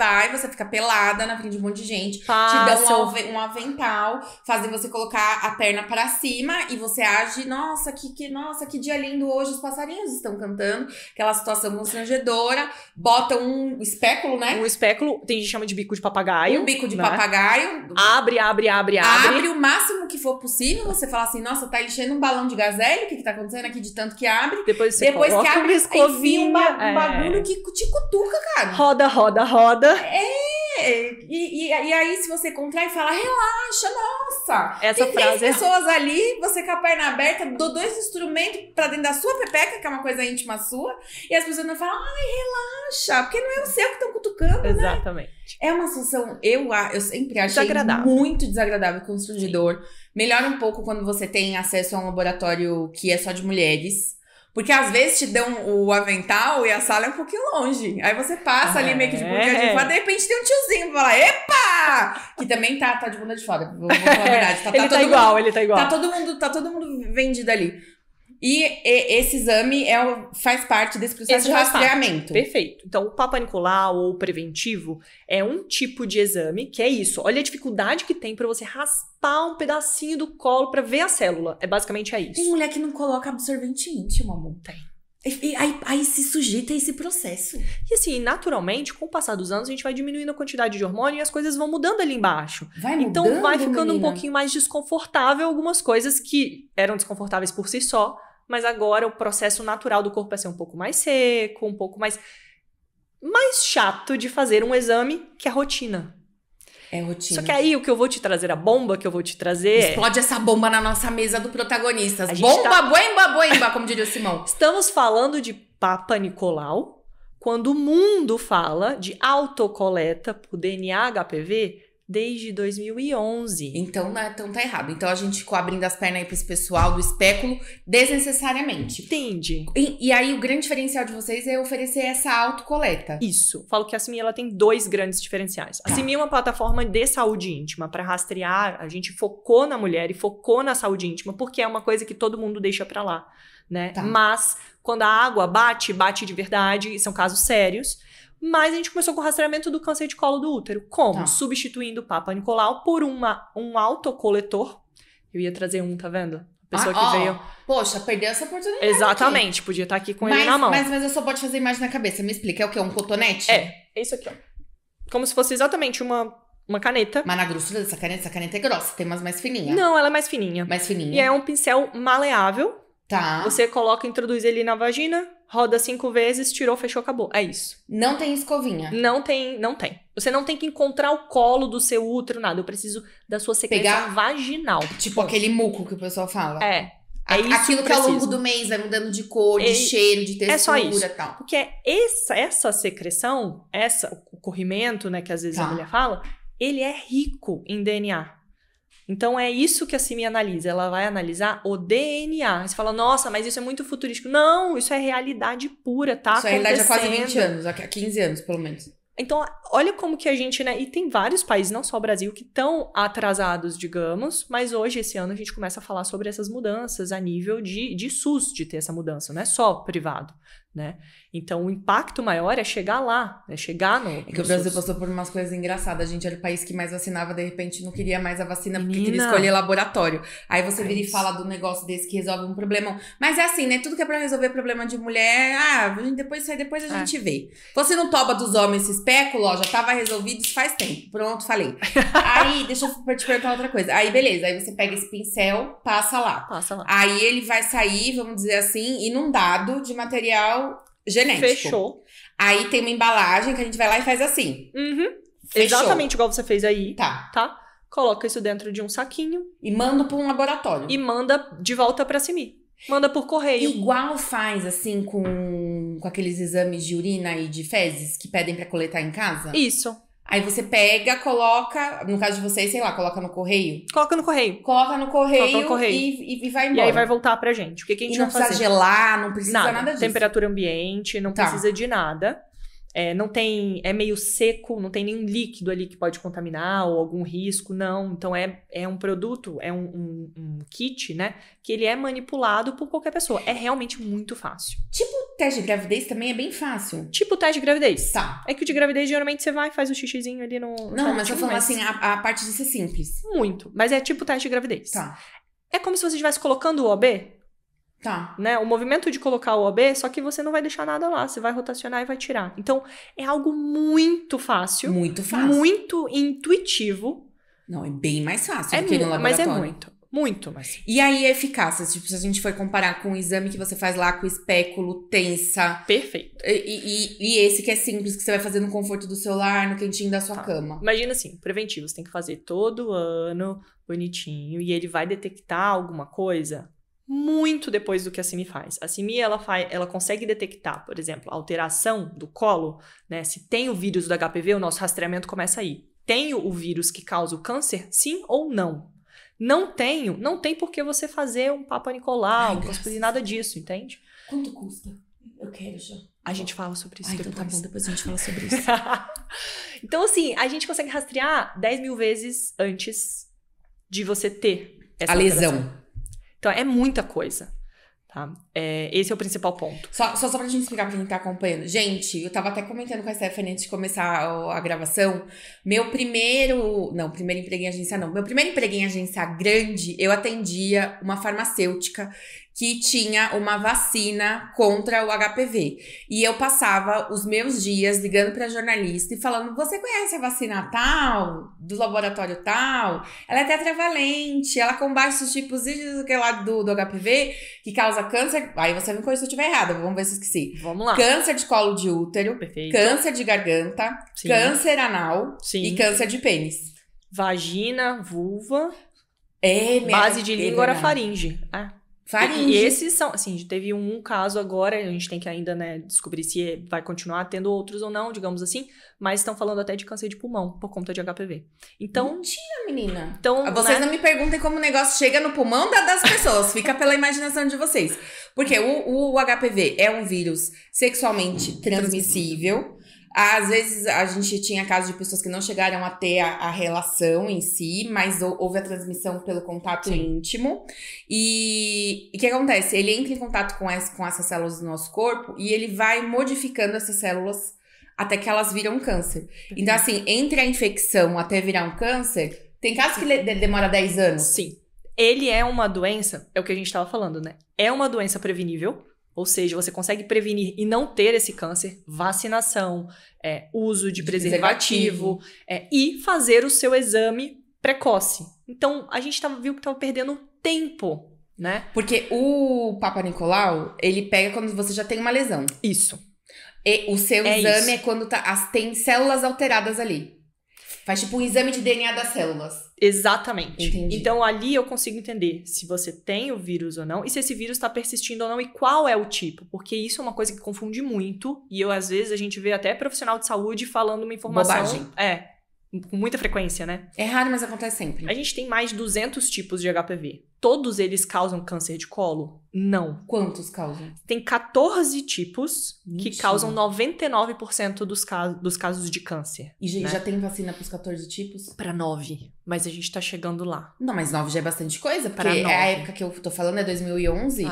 Speaker 1: fica pelada na frente de um monte de gente. Te dão um avental, fazem você colocar a perna pra cima e você age... Nossa, que dia lindo hoje, os passarinhos estão cantando. Aquela situação constrangedora. Botam um espéculo, né?
Speaker 2: Um espéculo, tem gente que chama de bico de papagaio.
Speaker 1: Um bico de papagaio.
Speaker 2: Abre.
Speaker 1: Abre o máximo que for possível. Você fala assim, nossa, tá enchendo um balão de gazélio. O que tá acontecendo aqui de tanto que abre?
Speaker 2: Depois que abre...
Speaker 1: Enfim, um bagulho que te cutuca, cara.
Speaker 2: Roda.
Speaker 1: E aí, se você contrai e fala, relaxa, Nossa!
Speaker 2: Essa
Speaker 1: tem
Speaker 2: frase
Speaker 1: 3 pessoas ali, você com a perna aberta, dou 2 instrumentos pra dentro da sua pepeca, que é uma coisa íntima sua, e as pessoas não falam, ai, relaxa, porque não é o céu que estão cutucando, né?
Speaker 2: Exatamente.
Speaker 1: É uma sensação, eu sempre achei
Speaker 2: Desagradável.
Speaker 1: muito desagradável e constrangedor. Melhora um pouco quando você tem acesso a um laboratório que é só de mulheres. Porque às vezes te dão o avental e a sala é um pouquinho longe. Aí você passa ali meio que de bunda de fora, de repente tem um tiozinho que fala, epa! Que também tá de bunda de fora, vou falar a verdade.
Speaker 2: Ele tá igual, ele tá igual.
Speaker 1: Tá todo mundo vendido ali. E esse exame faz parte desse processo de rastreamento.
Speaker 2: Perfeito. Então, o Papa Nicolau ou preventivo é um tipo de exame que é isso. Olha a dificuldade que tem pra você raspar um pedacinho do colo pra ver a célula. Basicamente é isso.
Speaker 1: Tem mulher que não coloca absorvente íntimo, amor.
Speaker 2: Tem.
Speaker 1: E aí se sujeita a esse processo.
Speaker 2: E assim, naturalmente, com o passar dos anos, a gente vai diminuindo a quantidade de hormônio e as coisas vão mudando ali embaixo. Então vai ficando um pouquinho mais desconfortável algumas coisas que eram desconfortáveis por si só, mas agora o processo natural do corpo é ser um pouco mais seco, um pouco mais chato de fazer um exame que é rotina.
Speaker 1: É rotina.
Speaker 2: Só que aí o que eu vou te trazer, a bomba que eu vou te trazer
Speaker 1: explode essa bomba na nossa mesa do Protagonistas. Bomba, boemba, como diria o Simão.
Speaker 2: Estamos falando de Papa Nicolau quando o mundo fala de autocoleta por DNA HPV desde 2011.
Speaker 1: Então tá errado. Então a gente ficou abrindo as pernas aí pra esse pessoal do espéculo desnecessariamente.
Speaker 2: Entende?
Speaker 1: E aí o grande diferencial de vocês é oferecer essa autocoleta.
Speaker 2: Isso. Falo que a CIMI ela tem 2 grandes diferenciais. A CIMI é uma plataforma de saúde íntima. Para rastrear, a gente focou na mulher e focou na saúde íntima, porque é uma coisa que todo mundo deixa pra lá, né? Mas quando a água bate de verdade, e são casos sérios. Mas a gente começou com o rastreamento do câncer de colo do útero. Como? Substituindo o Papa Nicolau por um autocoletor. Eu ia trazer tá vendo? A pessoa que veio...
Speaker 1: Poxa, perdeu essa oportunidade.
Speaker 2: Exatamente, podia estar aqui com ele na mão.
Speaker 1: Mas eu só pode fazer imagem na cabeça. Me explica, é o quê? Um cotonete?
Speaker 2: É isso aqui, ó. Como se fosse exatamente uma caneta.
Speaker 1: Mas na grossura dessa caneta é grossa, tem umas mais fininhas.
Speaker 2: Não, ela é mais fininha.
Speaker 1: Mais fininha.
Speaker 2: E é um pincel maleável.
Speaker 1: Tá.
Speaker 2: Você coloca, introduz ele na vagina, roda 5 vezes, tirou, fechou, acabou. É isso.
Speaker 1: Não tem escovinha?
Speaker 2: Não tem. Você não tem que encontrar o colo do seu útero, nada. Eu preciso da sua secreção vaginal.
Speaker 1: Tipo aquele muco que o pessoal fala.
Speaker 2: É isso.
Speaker 1: Aquilo que ao longo do mês vai mudando de cor, de cheiro, de textura
Speaker 2: é só isso.
Speaker 1: E tal.
Speaker 2: Porque essa secreção, o corrimento, né, que às vezes a mulher fala, ele é rico em DNA. Então, é isso que a CIMI analisa. Ela vai analisar o DNA. Você fala, nossa, mas isso é muito futurístico. Não, isso é realidade pura, tá?
Speaker 1: Isso é realidade há quase 20 anos, há 15 anos, pelo menos.
Speaker 2: Então, olha como que a gente, né? E tem vários países, não só o Brasil, que estão atrasados, digamos, mas hoje, esse ano, a gente começa a falar sobre essas mudanças a nível de SUS, de ter essa mudança, não é só privado, né? Então, o impacto maior é chegar lá, né? Chegar no
Speaker 1: que o Brasil passou por umas coisas engraçadas. A gente era o país que mais vacinava, de repente não queria mais a vacina porque queria escolher laboratório. Aí você vira e fala do negócio desse que resolve um problema. Mas é assim, né? Tudo que é pra resolver problema de mulher, depois a gente vê. Você não toba dos homens esse especulo, ó, já tava resolvido isso faz tempo. Pronto, falei. Aí, deixa eu te perguntar outra coisa. Aí, beleza. Aí você pega esse pincel, passa lá. Aí ele vai sair, vamos dizer assim, inundado de material genético.
Speaker 2: Fechou.
Speaker 1: Aí tem uma embalagem que a gente vai lá e faz assim.
Speaker 2: Exatamente igual você fez aí.
Speaker 1: Tá.
Speaker 2: Coloca isso dentro de um saquinho.
Speaker 1: E manda pra um laboratório.
Speaker 2: E manda de volta pra CIMI. Manda por correio.
Speaker 1: Igual faz, assim, com aqueles exames de urina e de fezes que pedem pra coletar em casa?
Speaker 2: Isso.
Speaker 1: Aí você pega, coloca, no caso de vocês, sei lá, coloca no correio?
Speaker 2: Coloca no correio.
Speaker 1: E vai embora.
Speaker 2: E aí vai voltar pra gente. O que a gente vai fazer?
Speaker 1: Não precisa gelar, não precisa nada disso.
Speaker 2: Temperatura ambiente, não precisa de nada. Não tem, é meio seco, não tem nenhum líquido ali que pode contaminar ou algum risco, não. Então é um produto, é um kit, né? Que ele é manipulado por qualquer pessoa. É realmente muito fácil.
Speaker 1: Tipo teste de gravidez também é bem fácil.
Speaker 2: Tipo teste de gravidez.
Speaker 1: Tá.
Speaker 2: É que o de gravidez geralmente você vai e faz o xixizinho ali no...
Speaker 1: Não, mas eu tô falando assim, a parte de ser simples.
Speaker 2: Muito. Mas é tipo teste de gravidez.
Speaker 1: Tá.
Speaker 2: É como se você estivesse colocando o OB.
Speaker 1: Tá.
Speaker 2: Né? O movimento de colocar o OB, só que você não vai deixar nada lá. Você vai rotacionar e vai tirar. Então, é algo muito fácil.
Speaker 1: Muito fácil.
Speaker 2: Muito intuitivo.
Speaker 1: Não, é bem mais fácil do que no laboratório.
Speaker 2: Mas é muito. Muito, mas...
Speaker 1: E aí, a eficácia? Tipo, se a gente for comparar com o exame que você faz lá com o espéculo, tensa...
Speaker 2: Perfeito.
Speaker 1: E esse que é simples, que você vai fazer no conforto do seu lar, no quentinho da sua cama.
Speaker 2: Imagina assim, preventivo, você tem que fazer todo ano, bonitinho, e ele vai detectar alguma coisa muito depois do que a CIMI faz. A CIMI, ela consegue detectar, por exemplo, a alteração do colo, né? Se tem o vírus do HPV, o nosso rastreamento começa aí. Tem o vírus que causa o câncer, sim ou não? Não tem por que você fazer um Papa Nicolau, não posso nada disso, entende?
Speaker 1: Quanto custa? Eu quero já.
Speaker 2: A gente fala sobre isso depois.
Speaker 1: Então tá bom, depois a gente fala sobre isso.
Speaker 2: Então, assim, a gente consegue rastrear 10 mil vezes antes de você ter essa
Speaker 1: lesão.
Speaker 2: alteração. Então, é muita coisa. Tá? Esse é o principal ponto.
Speaker 1: Só pra gente explicar pra quem tá acompanhando. Gente, eu tava até comentando com a Stephanie antes de começar a gravação. Meu primeiro emprego em agência não. Meu primeiro emprego em agência grande, eu atendia uma farmacêutica que tinha uma vacina contra o HPV. E eu passava os meus dias ligando pra jornalista e falando: você conhece a vacina tal, do laboratório tal? Ela é tetravalente, ela combate os tipos do HPV, que causa câncer. Aí você me corrija se eu estiver errada, vamos ver se eu esqueci.
Speaker 2: Vamos lá.
Speaker 1: Câncer de colo de útero,
Speaker 2: Perfeito.
Speaker 1: Câncer de garganta,
Speaker 2: Sim.
Speaker 1: Câncer anal e câncer de pênis.
Speaker 2: Vagina, vulva,
Speaker 1: base
Speaker 2: de língua era faringe.
Speaker 1: Faringe.
Speaker 2: E esses são, assim, teve um caso agora, a gente tem que ainda, né, descobrir se vai continuar tendo outros ou não, digamos assim, mas estão falando até de câncer de pulmão, por conta de HPV. Então...
Speaker 1: Mentira, menina.
Speaker 2: Então,
Speaker 1: vocês não me perguntem como o negócio chega no pulmão das pessoas, fica pela imaginação de vocês. Porque o HPV é um vírus sexualmente transmissível. Às vezes, a gente tinha casos de pessoas que não chegaram a ter a relação em si, mas houve a transmissão pelo contato íntimo. E o que acontece? Ele entra em contato com essas células do nosso corpo e ele vai modificando essas células até que elas viram câncer. Então, assim, entre a infecção até virar um câncer, tem casos que demora 10 anos.
Speaker 2: Sim. Ele é uma doença, é o que a gente estava falando, né? É uma doença prevenível. Ou seja, você consegue prevenir e não ter esse câncer, vacinação, uso de preservativo. E fazer o seu exame precoce. Então, a gente viu que estava perdendo tempo, né?
Speaker 1: Porque o Papa Nicolau, ele pega quando você já tem uma lesão.
Speaker 2: Isso.
Speaker 1: E o seu exame é quando tem células alteradas ali. Faz tipo um exame de DNA das células.
Speaker 2: Exatamente.
Speaker 1: Entendi.
Speaker 2: Então, ali eu consigo entender se você tem o vírus ou não e se esse vírus está persistindo ou não e qual é o tipo. Porque isso é uma coisa que confunde muito. E às vezes, a gente vê até profissional de saúde falando uma informação...
Speaker 1: Bobagem.
Speaker 2: Com muita frequência, né?
Speaker 1: É raro, mas acontece sempre.
Speaker 2: A gente tem mais de 200 tipos de HPV. Todos eles causam câncer de colo? Não.
Speaker 1: Quantos causam?
Speaker 2: Tem 14 tipos
Speaker 1: Mentira.
Speaker 2: que causam 99% dos casos de câncer.
Speaker 1: E já tem vacina para os 14 tipos?
Speaker 2: Para 9. Mas a gente tá chegando lá.
Speaker 1: Não, mas 9 já é bastante coisa. Porque
Speaker 2: Pra 9.
Speaker 1: a época que eu tô falando é 2011.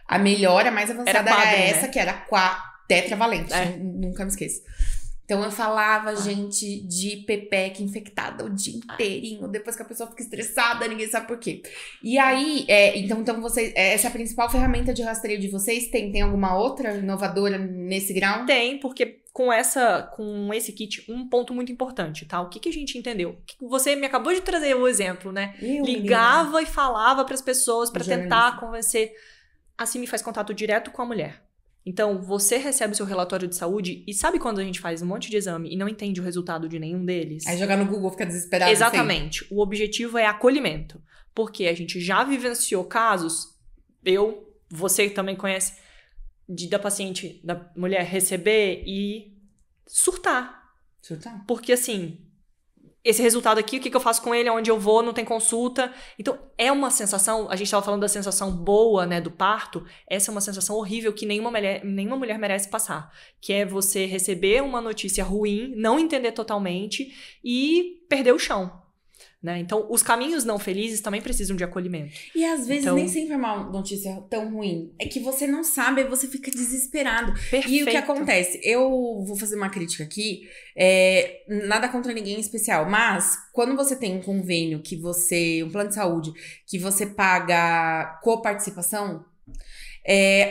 Speaker 1: A melhor, a mais avançada era essa, né? Que era tetravalente. Nunca me esqueço. Então, eu falava, gente, de pepeca infectada o dia inteirinho. Depois que a pessoa fica estressada, ninguém sabe por quê. E aí, então vocês, essa é a principal ferramenta de rastreio de vocês? Tem alguma outra inovadora nesse grau?
Speaker 2: Tem, porque com esse kit, um ponto muito importante, tá? O que a gente entendeu? Você me acabou de trazer o exemplo, né? Ligava e falava para as pessoas para tentar convencer. A CIMI faz contato direto com a mulher. Então, você recebe o seu relatório de saúde e sabe quando a gente faz um monte de exame e não entende o resultado de nenhum deles?
Speaker 1: Aí jogar no Google fica desesperado.
Speaker 2: Exatamente. O objetivo é acolhimento. Porque a gente já vivenciou casos, você também conhece, da paciente, da mulher receber e surtar.
Speaker 1: Surtar?
Speaker 2: Porque assim... Esse resultado aqui, o que eu faço com ele, aonde eu vou, não tem consulta. Então, é uma sensação, a gente estava falando da sensação boa, né, do parto, essa é uma sensação horrível que nenhuma mulher merece passar. Que é você receber uma notícia ruim, não entender totalmente e perder o chão. Né? Então, os caminhos não felizes também precisam de acolhimento.
Speaker 1: E às vezes nem sempre é uma notícia tão ruim. É que você não sabe, aí você fica desesperado.
Speaker 2: Perfeito.
Speaker 1: E o que acontece? Eu vou fazer uma crítica aqui. Nada contra ninguém em especial. Mas, quando você tem um convênio, um plano de saúde, que você paga coparticipação,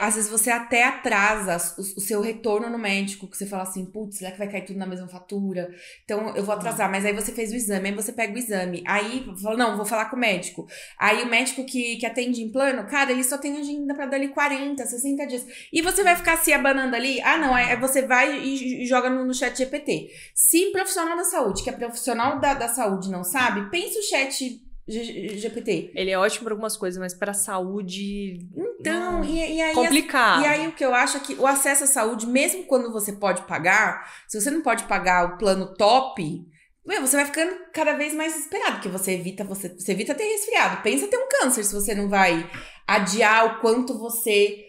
Speaker 1: às vezes você até atrasa o seu retorno no médico, que você fala assim, putz, será que vai cair tudo na mesma fatura? Então, eu vou atrasar. Mas aí você fez o exame, aí você pega o exame. Aí, fala, não, vou falar com o médico. Aí o médico que atende em plano, cara, ele só tem agenda pra dar ali 40, 60 dias. E você vai ficar se abanando ali? Ah, não, aí você vai e joga no chat GPT. Se profissional da saúde, que é profissional da saúde, não sabe, pensa o chat GPT.
Speaker 2: Ele é ótimo para algumas coisas, mas para saúde...
Speaker 1: Então, e aí...
Speaker 2: complicado.
Speaker 1: E aí o que eu acho é que o acesso à saúde, mesmo quando você pode pagar, se você não pode pagar o plano top, você vai ficando cada vez mais desesperado, porque você evita ter resfriado. Pensa ter um câncer se você não vai adiar o quanto você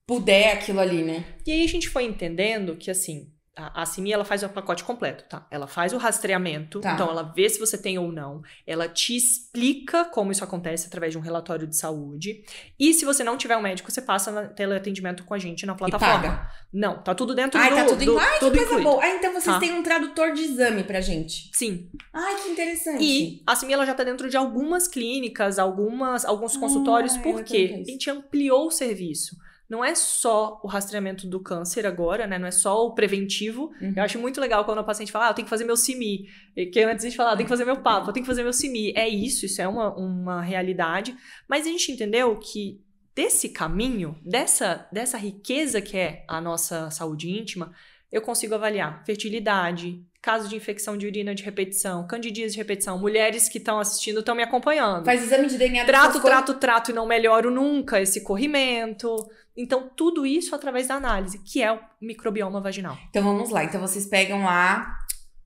Speaker 1: puder aquilo ali, né?
Speaker 2: E aí a gente foi entendendo que, assim, a CMI, ela faz o pacote completo, tá? Ela faz o rastreamento, então ela vê se você tem ou não, ela te explica como isso acontece através de um relatório de saúde, e se você não tiver um médico, você passa no teleatendimento com a gente na plataforma.
Speaker 1: E paga?
Speaker 2: Não, tá tudo dentro
Speaker 1: tá tudo
Speaker 2: do
Speaker 1: que
Speaker 2: tudo
Speaker 1: coisa
Speaker 2: incluído.
Speaker 1: boa. Então vocês têm um tradutor de exame pra gente.
Speaker 2: Sim.
Speaker 1: Ai, que interessante.
Speaker 2: E a CMI, ela já tá dentro de algumas clínicas, alguns consultórios, porque a gente ampliou o serviço. Não é só o rastreamento do câncer agora, né? Não é só o preventivo. Eu acho muito legal quando o paciente fala, eu tenho que fazer meu CMI. Que antes a gente fala, eu tenho que fazer meu papo, eu tenho que fazer meu CMI. É isso é uma realidade. Mas a gente entendeu que desse caminho, dessa riqueza que é a nossa saúde íntima, eu consigo avaliar fertilidade, caso de infecção de urina de repetição, candidíase de repetição, mulheres que estão assistindo estão me acompanhando.
Speaker 1: Faz exame de DNA.
Speaker 2: Trato e não melhoro nunca esse corrimento. Então, tudo isso através da análise, que é o microbioma vaginal.
Speaker 1: Então, vamos lá. Então, vocês pegam lá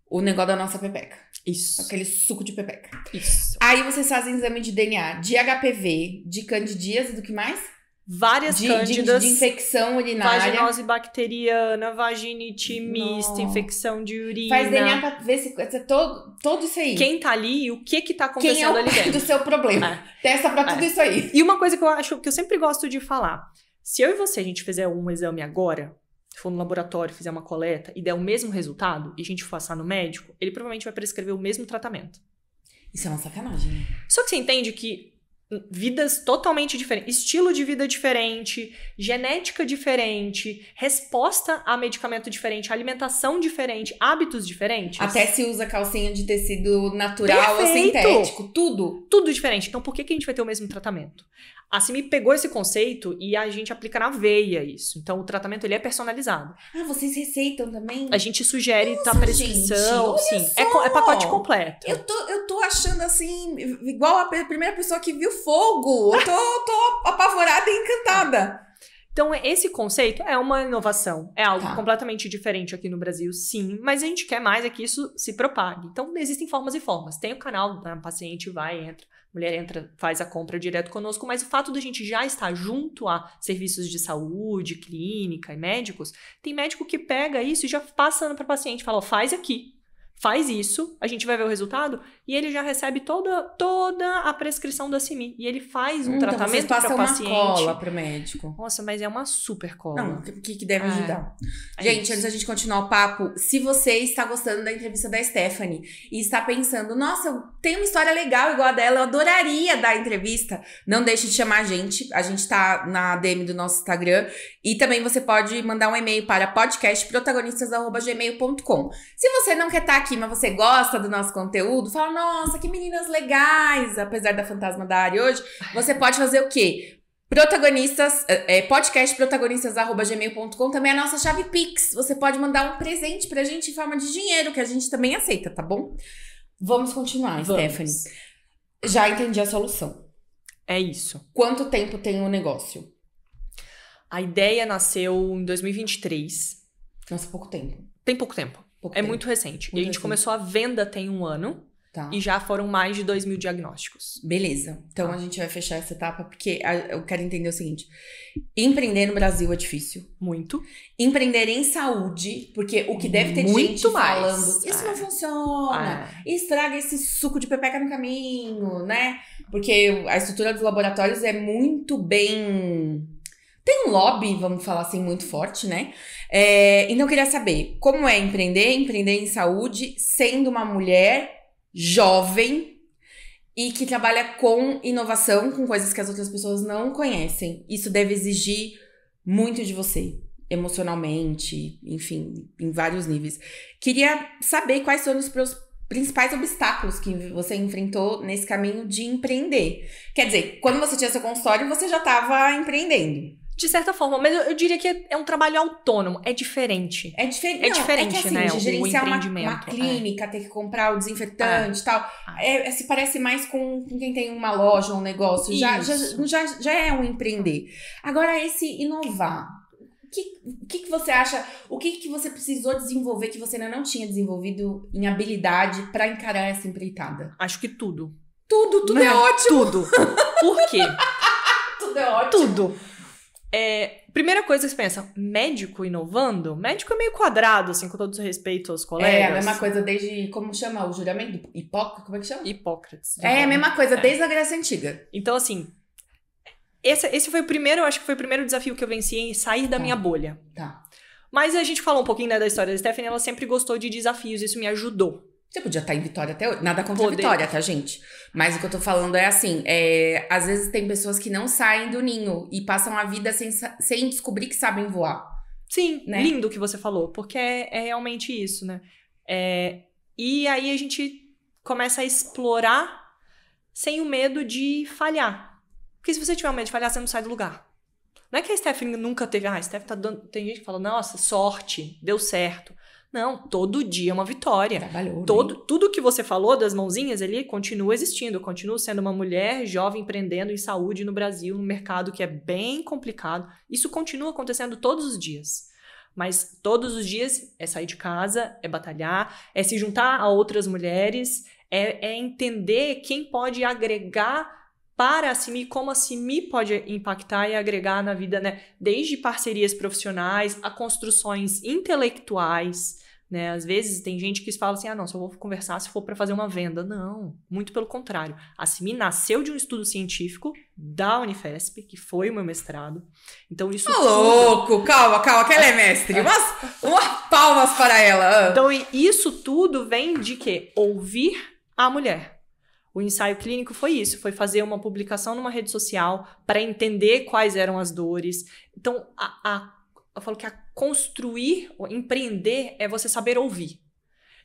Speaker 1: o negócio da nossa pepeca.
Speaker 2: Isso.
Speaker 1: Aquele suco de pepeca.
Speaker 2: Isso.
Speaker 1: Aí, vocês fazem exame de DNA, de HPV, de candidíase, do que mais?
Speaker 2: Várias cândidas.
Speaker 1: De infecção urinária.
Speaker 2: Vaginose bacteriana, vaginite mista, infecção de urina.
Speaker 1: Faz DNA pra ver se todo isso aí.
Speaker 2: Quem tá ali e o que tá acontecendo ali dentro.
Speaker 1: Quem é o do seu problema. Testa pra tudo isso aí.
Speaker 2: E uma coisa que eu sempre gosto de falar. Se eu e você, a gente fizer um exame agora, for no laboratório, fizer uma coleta e der o mesmo resultado, e a gente passar no médico, ele provavelmente vai prescrever o mesmo tratamento.
Speaker 1: Isso é uma sacanagem, né?
Speaker 2: Só que você entende que vidas totalmente diferentes, estilo de vida diferente, genética diferente, resposta a medicamento diferente, alimentação diferente, hábitos diferentes.
Speaker 1: Até se usa calcinha de tecido natural ou sintético, tudo.
Speaker 2: Tudo diferente. Então por que a gente vai ter o mesmo tratamento? A CMI pegou esse conceito e a gente aplica na veia isso. Então o tratamento ele é personalizado.
Speaker 1: Ah, vocês receitam também?
Speaker 2: A gente sugere a prescrição, sim. É pacote completo.
Speaker 1: Eu tô achando assim, igual a primeira pessoa que viu fogo. Eu tô apavorada e encantada.
Speaker 2: Então, esse conceito é uma inovação. É algo completamente diferente aqui no Brasil, sim. Mas a gente quer mais é que isso se propague. Então, existem formas e formas. Tem o canal, o paciente vai, entra, a mulher entra, faz a compra direto conosco. Mas o fato da gente já estar junto a serviços de saúde, clínica e médicos, tem médico que pega isso e já passa para o paciente. Fala, faz aqui. Faz isso, a gente vai ver o resultado e ele já recebe toda a prescrição da CMI. E ele faz um tratamento para o paciente.
Speaker 1: Uma cola para o médico.
Speaker 2: Nossa, mas é uma super cola.
Speaker 1: Não, que deve ajudar. Gente, antes da gente continuar o papo, se você está gostando da entrevista da Stephanie e está pensando, nossa, tem uma história legal igual a dela, eu adoraria dar a entrevista, não deixe de chamar a gente tá na DM do nosso Instagram e também você pode mandar um e-mail para podcastprotagonistas@gmail.com. Se você não quer estar aqui, mas você gosta do nosso conteúdo, fala, nossa, que meninas legais, apesar da fantasma da Ari hoje, você pode fazer o quê? Podcastprotagonistas@gmail.com, também é a nossa chave Pix. Você pode mandar um presente pra gente em forma de dinheiro, que a gente também aceita, tá bom? Vamos continuar, Stephanie. Já entendi a solução.
Speaker 2: É isso.
Speaker 1: Quanto tempo tem o negócio?
Speaker 2: A ideia nasceu em 2023.
Speaker 1: Nossa, pouco tempo.
Speaker 2: Tem pouco tempo. Muito recente. E a gente começou a venda tem 1 ano.
Speaker 1: Tá.
Speaker 2: E já foram mais de 2.000 diagnósticos.
Speaker 1: Beleza. Então a gente vai fechar essa etapa porque eu quero entender o seguinte. Empreender no Brasil é difícil.
Speaker 2: Muito.
Speaker 1: Empreender em saúde, porque o que deve ter
Speaker 2: muito
Speaker 1: gente
Speaker 2: mais.
Speaker 1: falando, isso não funciona, estraga esse suco de pepeca no caminho, né? Porque a estrutura dos laboratórios é muito bem... Tem um lobby, vamos falar assim, muito forte, né? Então eu queria saber como é empreender em saúde, sendo uma mulher jovem e que trabalha com inovação, com coisas que as outras pessoas não conhecem. Isso deve exigir muito de você, emocionalmente, enfim, em vários níveis. Queria saber quais são os principais obstáculos que você enfrentou nesse caminho de empreender. Quer dizer, quando você tinha seu consultório, você já estava empreendendo.
Speaker 2: De certa forma, mas eu diria que é um trabalho autônomo, é diferente.
Speaker 1: É diferente,
Speaker 2: é diferente,
Speaker 1: que, assim,
Speaker 2: né?
Speaker 1: De gerenciar
Speaker 2: o
Speaker 1: uma
Speaker 2: empreendimento.
Speaker 1: clínica, ter que comprar o desinfetante e tal. Se parece mais com quem tem uma loja ou um negócio. Já é um empreender. Agora, esse inovar. O que você acha? O que você precisou desenvolver que você ainda não tinha desenvolvido em habilidade pra encarar essa empreitada?
Speaker 2: Acho que tudo.
Speaker 1: Tudo é ótimo.
Speaker 2: Tudo. Por quê?
Speaker 1: Tudo é ótimo.
Speaker 2: Tudo. Primeira coisa que você pensa, médico inovando? Médico é meio quadrado, assim, com todo respeito aos colegas.
Speaker 1: É a mesma coisa desde, como chama o juramento? Como é que chama?
Speaker 2: Hipócrates.
Speaker 1: É a mesma coisa desde a Grécia Antiga.
Speaker 2: Então, assim, esse foi o primeiro, eu acho que foi o primeiro desafio que eu venci em sair da minha bolha.
Speaker 1: Tá.
Speaker 2: Mas a gente falou um pouquinho, né, da história da Stephanie, ela sempre gostou de desafios, isso me ajudou.
Speaker 1: Você podia estar em Vitória até hoje. Nada contra a Vitória, tá, gente? Mas o que eu tô falando é assim, às vezes tem pessoas que não saem do ninho e passam a vida sem descobrir que sabem voar.
Speaker 2: Sim,
Speaker 1: né?
Speaker 2: Lindo o que você falou, porque é realmente isso, né? E aí a gente começa a explorar sem o medo de falhar. Porque se você tiver medo de falhar, você não sai do lugar. Não é que a Stephanie nunca teve... a Stephanie tá dando... Tem gente que fala, nossa, sorte, deu certo. Não, todo dia é uma vitória.
Speaker 1: Trabalhou,
Speaker 2: tudo que você falou das mãozinhas ali continua existindo. Eu continuo sendo uma mulher jovem empreendendo em saúde no Brasil, num mercado que é bem complicado. Isso continua acontecendo todos os dias. Mas todos os dias é sair de casa, é batalhar, é se juntar a outras mulheres, é entender quem pode agregar para a CIMI, como a CIMI pode impactar e agregar na vida, né? Desde parcerias profissionais a construções intelectuais, né? Às vezes tem gente que fala assim, não, só vou conversar se for para fazer uma venda. Não, muito pelo contrário. A CIMI nasceu de um estudo científico da Unifesp, que foi o meu mestrado. Então isso
Speaker 1: louco! Calma, que ela é mestre. Umas palmas para ela.
Speaker 2: Então isso tudo vem de quê? Ouvir a mulher. O ensaio clínico foi isso, foi fazer uma publicação numa rede social para entender quais eram as dores. Então, eu falo que construir, empreender é você saber ouvir.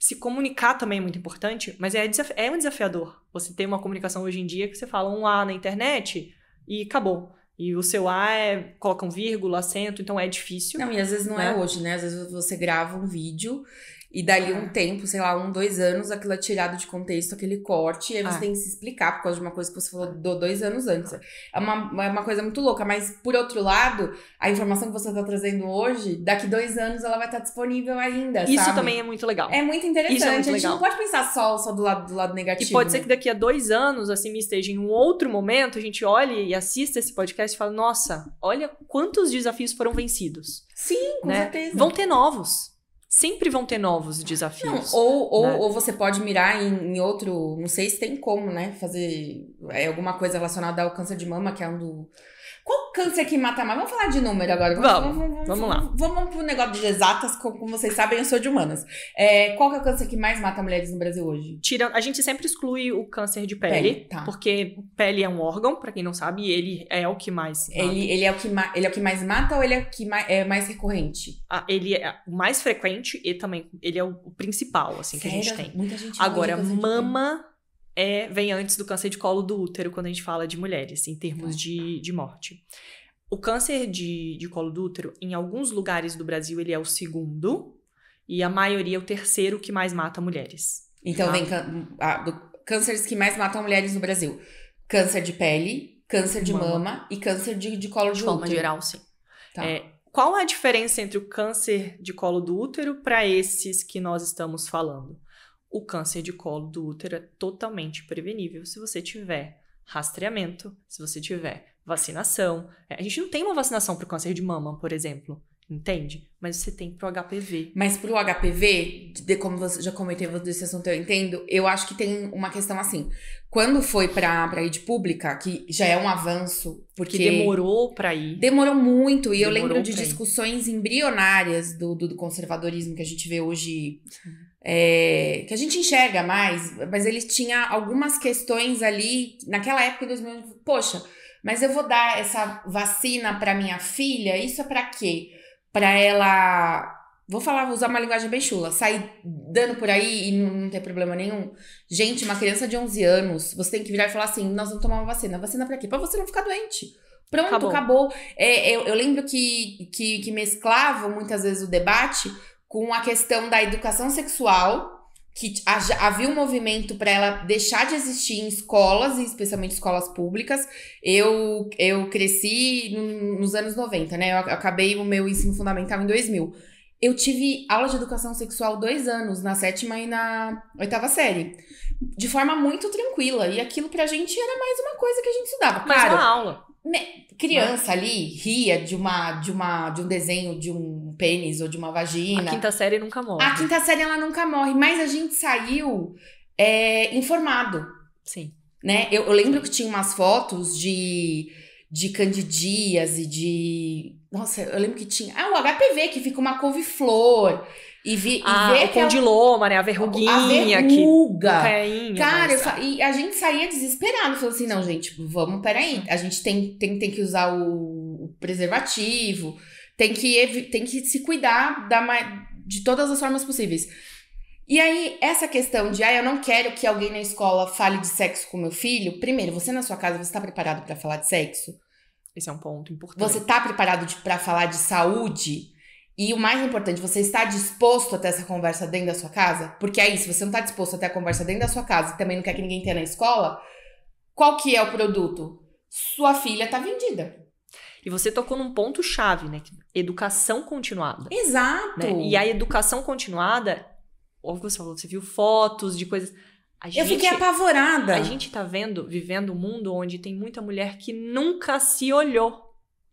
Speaker 2: Se comunicar também é muito importante, mas é um desafiador. Você tem uma comunicação hoje em dia que você fala um A na internet e acabou. E o seu A coloca um vírgula, acento, então é difícil.
Speaker 1: Não, e às vezes não é hoje, né? Às vezes você grava um vídeo e dali um tempo, sei lá, 1, 2 anos, aquilo é tirado de contexto, aquele corte, e aí você tem que se explicar por causa de uma coisa que você falou 2 anos antes. É uma coisa muito louca, mas por outro lado, a informação que você tá trazendo hoje, daqui 2 anos ela vai estar disponível ainda,
Speaker 2: Isso
Speaker 1: sabe?
Speaker 2: também é muito legal.
Speaker 1: É muito interessante.
Speaker 2: Isso é muito
Speaker 1: a gente
Speaker 2: legal.
Speaker 1: não pode pensar só do lado negativo.
Speaker 2: E pode ser que daqui a 2 anos, assim, esteja em um outro momento, a gente olhe e assista esse podcast e fale, nossa, olha quantos desafios foram vencidos.
Speaker 1: Sim, com certeza.
Speaker 2: Vão ter novos. Sempre vão ter novos desafios.
Speaker 1: Não, ou você pode mirar em outro... Não sei se tem como, né? Fazer alguma coisa relacionada ao câncer de mama, que é um do... Qual câncer que mata mais? Vamos falar de número agora.
Speaker 2: Vamos lá.
Speaker 1: Vamos pro negócio de exatas. Como vocês sabem, eu sou de humanas. Qual que é o câncer que mais mata mulheres no Brasil hoje?
Speaker 2: A gente sempre exclui o câncer de pele, porque pele é um órgão, pra quem não sabe, e ele é o que mais mata.
Speaker 1: Ele é o que mais mata ou ele é o que é mais recorrente?
Speaker 2: Ele é o mais frequente e também ele é o principal, assim,
Speaker 1: Sério?
Speaker 2: que a gente tem.
Speaker 1: Muita gente
Speaker 2: Agora, mama vem antes do câncer de colo do útero, quando a gente fala de mulheres, em termos de morte. O câncer de colo do útero, em alguns lugares do Brasil, ele é o segundo, e a maioria é o terceiro que mais mata mulheres.
Speaker 1: Então, vem cânceres que mais matam mulheres no Brasil. Câncer de pele, câncer de mama e câncer de colo de útero.
Speaker 2: De forma geral, sim.
Speaker 1: Tá.
Speaker 2: Qual a diferença entre o câncer de colo do útero para esses que nós estamos falando? O câncer de colo do útero é totalmente prevenível se você tiver rastreamento, se você tiver vacinação. A gente não tem uma vacinação para o câncer de mama, por exemplo, entende? Mas você tem para o HPV.
Speaker 1: Mas para o HPV, como você já comentei desse assunto, eu entendo, eu acho que tem uma questão assim. Quando foi para rede pública, que já é um avanço, porque...
Speaker 2: Que demorou para ir.
Speaker 1: Demorou muito, e eu lembro de discussões embrionárias do conservadorismo que a gente vê hoje... que a gente enxerga mais, mas ele tinha algumas questões ali, naquela época, em 2000, poxa, mas eu vou dar essa vacina pra minha filha, isso é pra quê? Pra ela, vou usar uma linguagem bem chula, sair dando por aí e não ter problema nenhum. Gente, uma criança de 11 anos, você tem que virar e falar assim, nós vamos tomar uma vacina. Vacina pra quê? Pra você não ficar doente. Pronto, acabou. Eu lembro que mesclavam muitas vezes o debate com a questão da educação sexual, que havia um movimento para ela deixar de existir em escolas, e especialmente escolas públicas. Eu cresci nos anos 90, né? Eu acabei o meu ensino fundamental em 2000. Eu tive aula de educação sexual 2 anos, na 7ª e na 8ª série. De forma muito tranquila. E aquilo pra gente era mais uma coisa que a gente estudava.
Speaker 2: Mas
Speaker 1: claro,
Speaker 2: uma aula.
Speaker 1: Criança ali ria de um desenho de um pênis ou de uma vagina.
Speaker 2: A 5ª série nunca morre.
Speaker 1: A 5ª série ela nunca morre, mas a gente saiu informado.
Speaker 2: Sim.
Speaker 1: Né? Eu lembro que tinha umas fotos de candidíase, nossa, eu lembro que tinha... o HPV, que fica uma couve-flor. E ver
Speaker 2: o condiloma, né? A verruguinha.
Speaker 1: A verruga.
Speaker 2: Cara,
Speaker 1: e a gente saía desesperado. Falou assim, não, gente, peraí. A gente tem que usar o preservativo. Tem que se cuidar de todas as formas possíveis. E aí, essa questão de, eu não quero que alguém na escola fale de sexo com meu filho. Primeiro, você na sua casa, você tá preparado pra falar de sexo?
Speaker 2: Esse é um ponto importante.
Speaker 1: Você tá preparado pra falar de saúde? E o mais importante, você está disposto a ter essa conversa dentro da sua casa? Porque aí, se você não está disposto a ter a conversa dentro da sua casa e também não quer que ninguém tenha na escola, qual que é o produto? Sua filha tá vendida.
Speaker 2: E você tocou num ponto-chave, né? Educação continuada.
Speaker 1: Exato.
Speaker 2: Né? E a educação continuada, como você falou, você viu fotos de coisas...
Speaker 1: Eu fiquei apavorada.
Speaker 2: A gente tá vivendo um mundo onde tem muita mulher que nunca se olhou.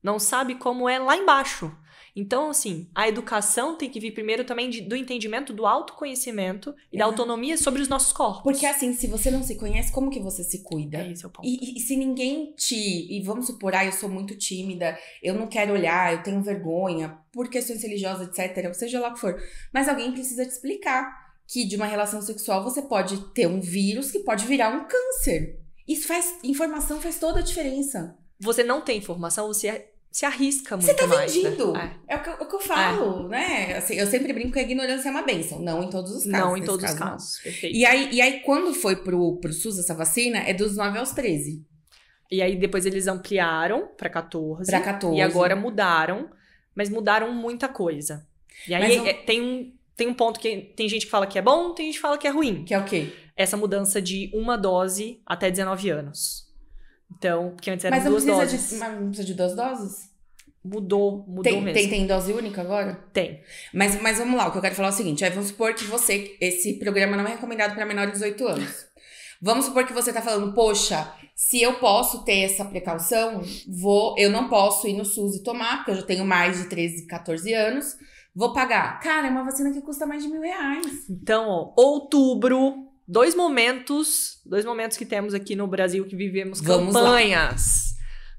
Speaker 2: Não sabe como é lá embaixo. Então, assim, a educação tem que vir primeiro também do entendimento do autoconhecimento e da autonomia sobre os nossos corpos.
Speaker 1: Porque, assim, se você não se conhece, como que você se cuida?
Speaker 2: Esse é o ponto.
Speaker 1: E se ninguém E vamos supor, eu sou muito tímida, eu não quero olhar, eu tenho vergonha, por questões religiosas, etc., seja lá o que for. Mas alguém precisa te explicar que de uma relação sexual você pode ter um vírus que pode virar um câncer. Informação faz toda a diferença.
Speaker 2: Você não tem informação, você se arrisca muito
Speaker 1: mais. Você tá
Speaker 2: mais,
Speaker 1: vendido.
Speaker 2: Né?
Speaker 1: É o que eu falo, né? Assim, eu sempre brinco que a ignorância é uma bênção. Não em todos os casos.
Speaker 2: Não em todos os casos. Perfeito.
Speaker 1: E aí, quando foi pro SUS essa vacina, é dos 9 aos 13.
Speaker 2: E aí, depois eles ampliaram pra 14.
Speaker 1: Pra 14.
Speaker 2: E agora mudaram. Mas mudaram muita coisa. E aí, tem um ponto que tem gente que fala que é bom, tem gente que fala que é ruim.
Speaker 1: Que é o quê?
Speaker 2: Essa mudança de uma dose até 19 anos. Então, porque antes eram 2 doses.
Speaker 1: Mas não precisa de 2 doses?
Speaker 2: Mudou mesmo.
Speaker 1: Tem dose única agora?
Speaker 2: Tem.
Speaker 1: Mas vamos lá, o que eu quero falar é o seguinte. Vamos supor que esse programa não é recomendado para menores de 18 anos. Vamos supor que você tá falando, poxa, se eu posso ter essa precaução, eu não posso ir no SUS e tomar, porque eu já tenho mais de 13, 14 anos, vou pagar. Cara, é uma vacina que custa mais de R$1.000.
Speaker 2: Então, outubro... Dois momentos que temos aqui no Brasil que vivemos campanhas.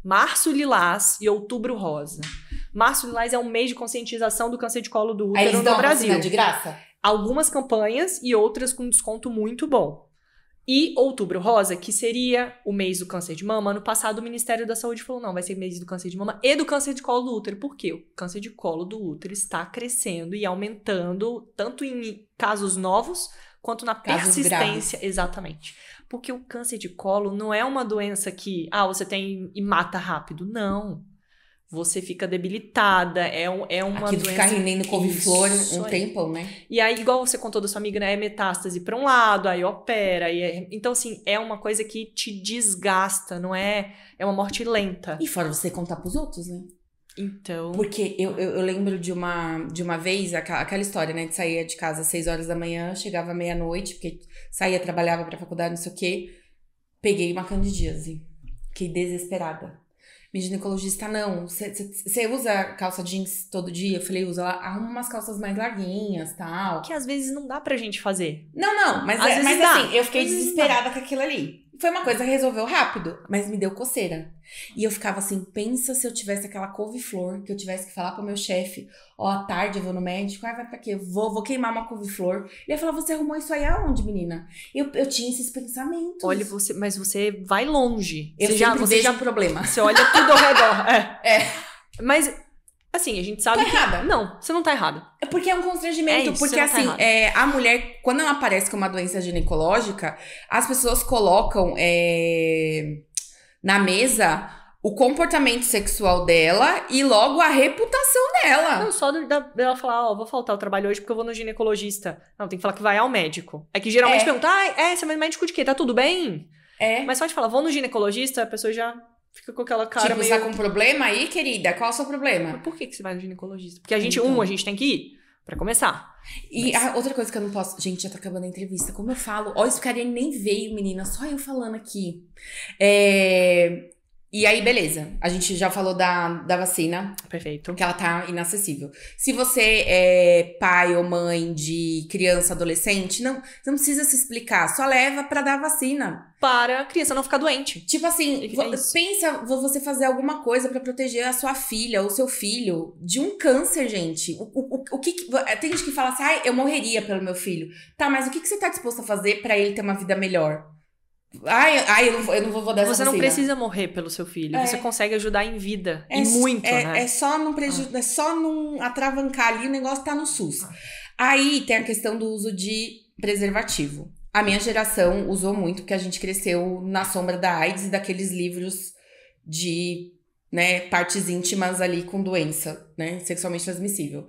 Speaker 2: Março Lilás e Outubro Rosa. Março Lilás é um mês de conscientização do câncer de colo do útero no Brasil.
Speaker 1: Vacina de graça?
Speaker 2: Algumas campanhas e outras com desconto muito bom. E Outubro Rosa, que seria o mês do câncer de mama, ano passado o Ministério da Saúde falou, não, vai ser mês do câncer de mama e do câncer de colo do útero. Por quê? O câncer de colo do útero está crescendo e aumentando, tanto em casos novos, quanto na persistência. Exatamente. Porque o câncer de colo não é uma doença que, você tem e mata rápido. Não. Você fica debilitada, é uma
Speaker 1: doença... Ficar rendendo couve-flor um tempão, né?
Speaker 2: E aí, igual você contou da sua amiga, né? É metástase pra um lado, aí opera. Então, assim, é uma coisa que te desgasta, não é? É uma morte lenta.
Speaker 1: E fora você contar pros outros, né?
Speaker 2: Então...
Speaker 1: Porque eu lembro de uma vez, aquela história, né? De sair de casa às 6 horas da manhã, chegava meia-noite, porque saía, trabalhava pra faculdade, não sei o quê. Peguei uma candidíase. Fiquei desesperada. Minha ginecologista, não, você usa calça jeans todo dia? Eu falei, usa, arruma umas calças mais larguinhas, tal.
Speaker 2: Que às vezes não dá pra gente fazer.
Speaker 1: Não, mas assim, eu fiquei desesperada com aquilo ali. Foi uma coisa que resolveu rápido, mas me deu coceira. E eu ficava assim, pensa se eu tivesse aquela couve-flor, que eu tivesse que falar pro meu chefe, ó, à tarde eu vou no médico, vai pra quê? Vou queimar uma couve-flor. Ele ia falar, você arrumou isso aí aonde, menina? Eu tinha esses pensamentos.
Speaker 2: Olha, mas você vai longe.
Speaker 1: Eu
Speaker 2: você já
Speaker 1: problema.
Speaker 2: Você olha tudo ao redor.
Speaker 1: É.
Speaker 2: Mas, assim, a gente sabe
Speaker 1: Tá errada.
Speaker 2: Não, você não tá errada.
Speaker 1: É porque é um constrangimento.
Speaker 2: Isso,
Speaker 1: porque,
Speaker 2: você não tá
Speaker 1: assim,
Speaker 2: errada.
Speaker 1: a mulher, quando ela aparece com uma doença ginecológica, as pessoas colocam na mesa o comportamento sexual dela e logo a reputação dela.
Speaker 2: Não, só dela falar, vou faltar ao trabalho hoje porque eu vou no ginecologista. Não, tem que falar que vai ao médico. É que geralmente pergunta, você vai no médico de quê? Tá tudo bem? Mas só de falar, vou no ginecologista, a pessoa já fica com aquela cara
Speaker 1: tipo,
Speaker 2: meio...
Speaker 1: você tá com um problema aí, querida? Qual é o seu problema?
Speaker 2: Mas por que você vai no ginecologista? Porque a gente tem que ir, pra começar.
Speaker 1: E outra coisa que eu não posso... Gente, já tá acabando a entrevista. Como eu falo... Ó, isso Karine nem veio, menina. Só eu falando aqui. E aí, beleza. A gente já falou da vacina.
Speaker 2: Perfeito.
Speaker 1: Que ela tá inacessível. Se você é pai ou mãe de criança, adolescente, você não precisa se explicar. Só leva pra dar a vacina.
Speaker 2: Para a criança não ficar doente.
Speaker 1: Tipo assim, pensa você fazer alguma coisa pra proteger a sua filha ou seu filho de um câncer, gente. Tem gente que fala assim, eu morreria pelo meu filho. Tá, mas o que você tá disposto a fazer pra ele ter uma vida melhor? Eu não vou dar essa
Speaker 2: Você não
Speaker 1: vacina.
Speaker 2: precisa morrer pelo seu filho. Você consegue ajudar em vida. E muito, né?
Speaker 1: É só não atravancar ali, o negócio tá no SUS. Aí tem a questão do uso de preservativo. A minha geração usou muito, porque a gente cresceu na sombra da AIDS e daqueles livros de, né, partes íntimas ali com doença, né, sexualmente transmissível.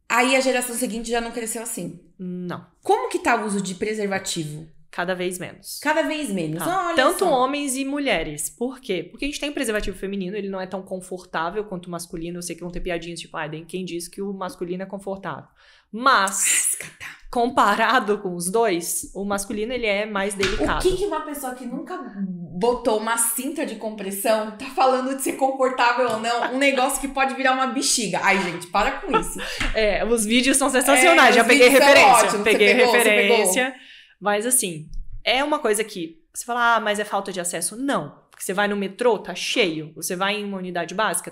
Speaker 1: Aí a geração seguinte já não cresceu assim.
Speaker 2: Não.
Speaker 1: Como que tá o uso de preservativo?
Speaker 2: Cada vez menos.
Speaker 1: Cada vez menos. Olha
Speaker 2: tanto
Speaker 1: só.
Speaker 2: homens e mulheres. Por quê? Porque a gente tem preservativo feminino, ele não é tão confortável quanto o masculino. Eu sei que vão ter piadinhas tipo, quem disse que o masculino é confortável. Mas, comparado com os dois, o masculino ele é mais delicado.
Speaker 1: O que uma pessoa que nunca botou uma cinta de compressão tá falando de ser confortável ou não? Um negócio que pode virar uma bexiga. Ai, gente, para com isso.
Speaker 2: Os vídeos são sensacionais. Já peguei referência.
Speaker 1: Ótimos.
Speaker 2: Peguei referência. Mas assim, é uma coisa que você fala, mas é falta de acesso? Não. Porque você vai no metrô, tá cheio. Você vai em uma unidade básica,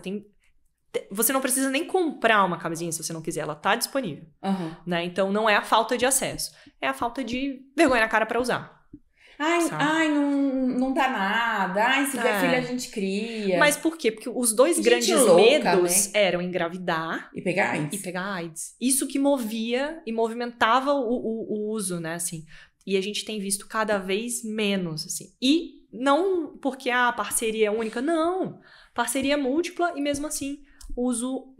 Speaker 2: você não precisa nem comprar uma camisinha se você não quiser, ela tá disponível.
Speaker 1: Uhum.
Speaker 2: Né? Então não é a falta de acesso, é a falta de vergonha na cara pra usar.
Speaker 1: Não dá nada. Se vier filha a gente cria.
Speaker 2: Mas por quê? Porque os dois grandes medos, né, eram engravidar
Speaker 1: e pegar
Speaker 2: AIDS. Isso que movia e movimentava o uso, né, assim. E a gente tem visto cada vez menos, assim. E não porque a parceria é única, não. Parceria múltipla e mesmo assim, uso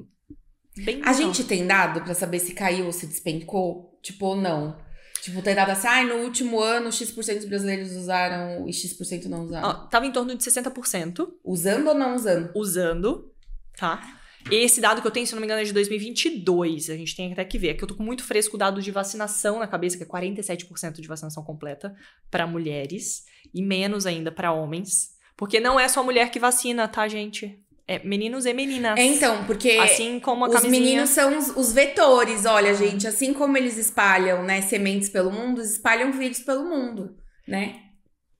Speaker 2: bem menor.
Speaker 1: A gente tem dado pra saber se caiu ou se despencou? Tipo, ou não? Tipo, tem dado assim, no último ano, X% dos brasileiros usaram e X% não usaram.
Speaker 2: Tava em torno de 60%.
Speaker 1: Usando ou não usando?
Speaker 2: Usando, tá? Esse dado que eu tenho, se não me engano, é de 2022. A gente tem até que ver. É que eu tô com muito fresco o dado de vacinação na cabeça, que é 47% de vacinação completa para mulheres e menos ainda para homens. Porque não é só mulher que vacina, tá, gente? É meninos e meninas.
Speaker 1: Então, porque
Speaker 2: assim como a
Speaker 1: os
Speaker 2: camisinha...
Speaker 1: meninos são os vetores. Olha, gente, assim como eles espalham, né, sementes pelo mundo, eles espalham vírus pelo mundo, né?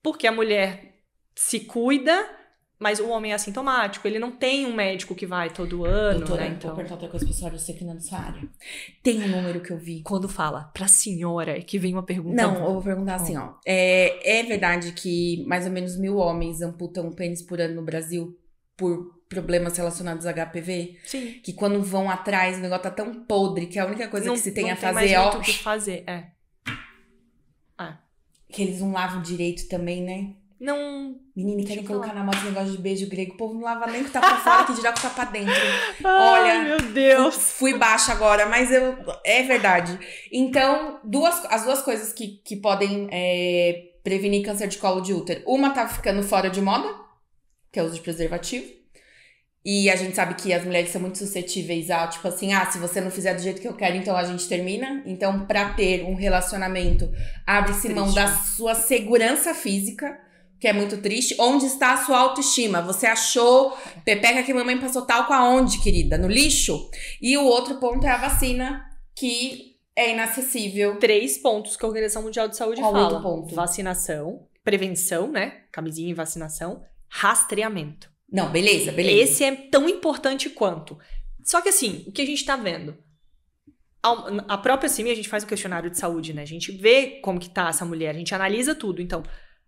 Speaker 2: Porque a mulher se cuida, mas o homem é assintomático. Ele não tem um médico que vai todo ano,
Speaker 1: doutora,
Speaker 2: né? Então...
Speaker 1: vou perguntar outra coisa pra senhora, eu sei que não é dessa área. Tem um número que eu vi.
Speaker 2: Quando fala pra senhora, que vem uma pergunta...
Speaker 1: Não, eu vou perguntar assim, ó. É verdade que mais ou menos 1.000 homens amputam o pênis por ano no Brasil por problemas relacionados a HPV?
Speaker 2: Sim.
Speaker 1: Que quando vão atrás, o negócio tá tão podre que a única coisa que se tem a fazer
Speaker 2: é... Não tem mais muito o que fazer,
Speaker 1: Que eles não lavam direito também, né?
Speaker 2: Não...
Speaker 1: Menina, querem colocar na moda esse negócio de beijo grego. O povo não lava nem o que tá pra fora, que dirá que tá pra dentro. Olha,
Speaker 2: meu Deus.
Speaker 1: Fui baixa agora, mas é verdade. Então, as duas coisas que podem prevenir câncer de colo de útero. Uma tá ficando fora de moda, que é o uso de preservativo. E a gente sabe que as mulheres são muito suscetíveis a, tipo assim, se você não fizer do jeito que eu quero, então a gente termina. Então, pra ter um relacionamento, abre-se mão da sua segurança física, que é muito triste. Onde está a sua autoestima? Você achou pepeca que mamãe passou talco aonde, querida? No lixo? E o outro ponto é a vacina, que é inacessível.
Speaker 2: 3 pontos que a Organização Mundial de Saúde
Speaker 1: Qual
Speaker 2: fala.
Speaker 1: outro ponto?
Speaker 2: Vacinação, prevenção, né? Camisinha e vacinação. Rastreamento.
Speaker 1: Não, beleza.
Speaker 2: Esse é tão importante quanto. Só que assim, o que a gente tá vendo? A própria CIMI, a gente faz um questionário de saúde, né? A gente vê como que tá essa mulher, a gente analisa tudo. Então,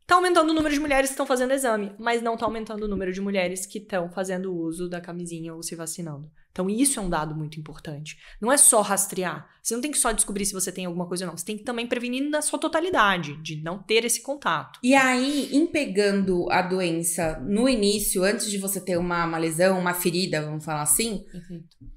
Speaker 2: tá aumentando o número de mulheres que estão fazendo exame, mas não tá aumentando o número de mulheres que estão fazendo uso da camisinha ou se vacinando. Então, isso é um dado muito importante. Não é só rastrear. Você não tem que só descobrir se você tem alguma coisa ou não. Você tem que também prevenir na sua totalidade, de não ter esse contato.
Speaker 1: E aí, em pegando a doença no início, antes de você ter uma lesão, uma ferida, vamos falar assim,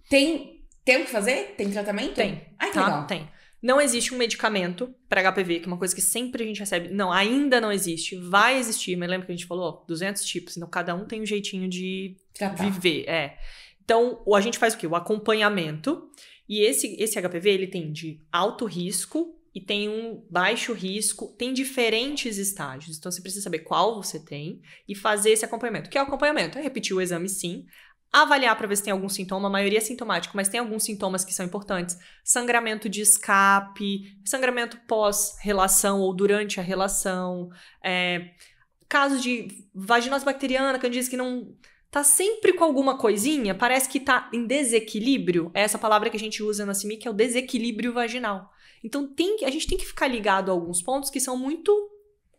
Speaker 1: tem o que fazer? Tem tratamento?
Speaker 2: Tem.
Speaker 1: Ai, que
Speaker 2: tá?
Speaker 1: legal.
Speaker 2: Tem. Não existe um medicamento para HPV, que é uma coisa que sempre a gente recebe. Não, ainda não existe. Vai existir, mas lembra que a gente falou? 200 tipos. Então, cada um tem um jeitinho de viver. Então, a gente faz o quê? O acompanhamento. E esse HPV, ele tem de alto risco e tem um baixo risco. Tem diferentes estágios. Então, você precisa saber qual você tem e fazer esse acompanhamento. O que é o acompanhamento? É repetir o exame, sim. Avaliar para ver se tem algum sintoma, a maioria é sintomático, mas tem alguns sintomas que são importantes. Sangramento de escape, sangramento pós-relação ou durante a relação, casos de vaginose bacteriana, candidíase que não tá sempre com alguma coisinha, parece que tá em desequilíbrio, é essa palavra que a gente usa na CIMI, que é o desequilíbrio vaginal. Então a gente tem que ficar ligado a alguns pontos que são muito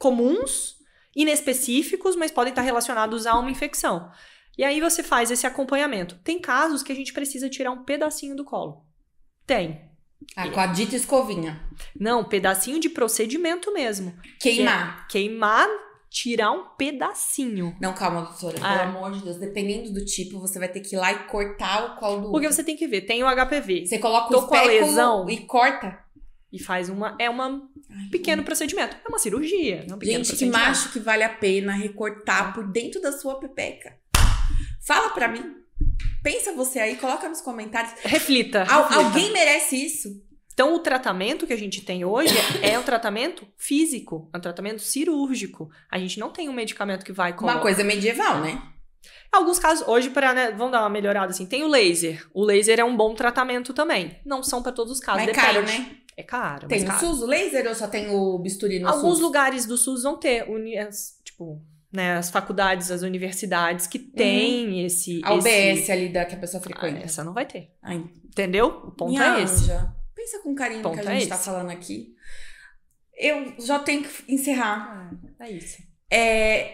Speaker 2: comuns, inespecíficos, mas podem estar relacionados a uma infecção. E aí você faz esse acompanhamento. Tem casos que a gente precisa tirar um pedacinho do colo. Tem.
Speaker 1: Com a dita escovinha.
Speaker 2: Não, pedacinho de procedimento mesmo.
Speaker 1: Queimar.
Speaker 2: Queimar, tirar um pedacinho.
Speaker 1: Não, calma, doutora. Pelo amor de Deus. Dependendo do tipo, você vai ter que ir lá e cortar o colo do outro.
Speaker 2: Porque você tem que ver. Tem o HPV.
Speaker 1: Você coloca o espéculo e corta.
Speaker 2: E faz um pequeno procedimento. É uma cirurgia. Não é um pequeno
Speaker 1: procedimento. Gente, que macho que vale a pena recortar por dentro da sua pepeca. Fala pra mim. Pensa você aí, coloca nos comentários.
Speaker 2: Reflita.
Speaker 1: Alguém merece isso?
Speaker 2: Então, o tratamento que a gente tem hoje é um tratamento físico, é um tratamento cirúrgico. A gente não tem um medicamento que vai colocar.
Speaker 1: Uma coisa medieval, né?
Speaker 2: Em alguns casos, hoje, vamos dar uma melhorada assim, tem o laser. O laser é um bom tratamento também. Não são pra todos os casos.
Speaker 1: Mas é caro, né?
Speaker 2: É caro.
Speaker 1: Tem no SUS o laser ou só tem o bisturi no SUS?
Speaker 2: Alguns lugares do SUS vão ter, as faculdades, as universidades que têm
Speaker 1: a UBS ali que a pessoa frequenta.
Speaker 2: Essa não vai ter. Entendeu? O ponto é esse.
Speaker 1: Pensa com carinho no que a gente tá falando aqui. Eu já tenho que encerrar.
Speaker 2: É isso.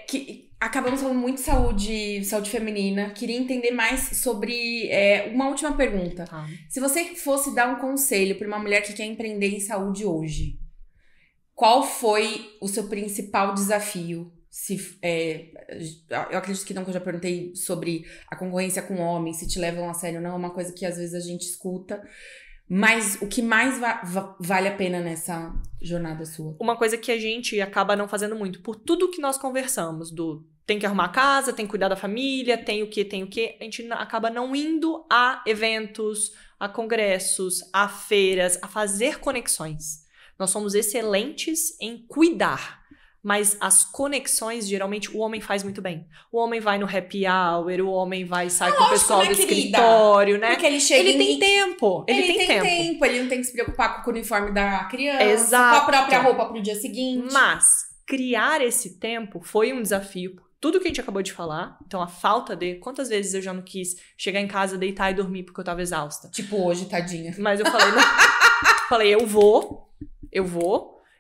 Speaker 1: Que acabamos falando muito de saúde feminina. Queria entender mais sobre uma última pergunta. Se você fosse dar um conselho para uma mulher que quer empreender em saúde hoje, qual foi o seu principal desafio? Eu acredito que não, que eu já perguntei sobre a concorrência com homens, se te levam a sério ou não, é uma coisa que às vezes a gente escuta. Mas o que mais vale a pena nessa jornada sua?
Speaker 2: Uma coisa que a gente acaba não fazendo muito, por tudo que nós conversamos, tem que arrumar a casa, tem que cuidar da família, tem o que, a gente acaba não indo a eventos, a congressos, a feiras, a fazer conexões. Nós somos excelentes em cuidar. Mas as conexões, geralmente, o homem faz muito bem. O homem vai no happy hour, o homem vai sair com o pessoal do escritório, né?
Speaker 1: Porque ele chega
Speaker 2: tem tempo. Ele tem tempo.
Speaker 1: Ele não tem que se preocupar com o uniforme da criança,
Speaker 2: Exato.
Speaker 1: com a própria roupa pro dia seguinte.
Speaker 2: Mas criar esse tempo foi um desafio. Tudo que a gente acabou de falar. Então, a falta de... Quantas vezes eu já não quis chegar em casa, deitar e dormir porque eu tava exausta?
Speaker 1: Tipo hoje, tadinha.
Speaker 2: Mas eu falei,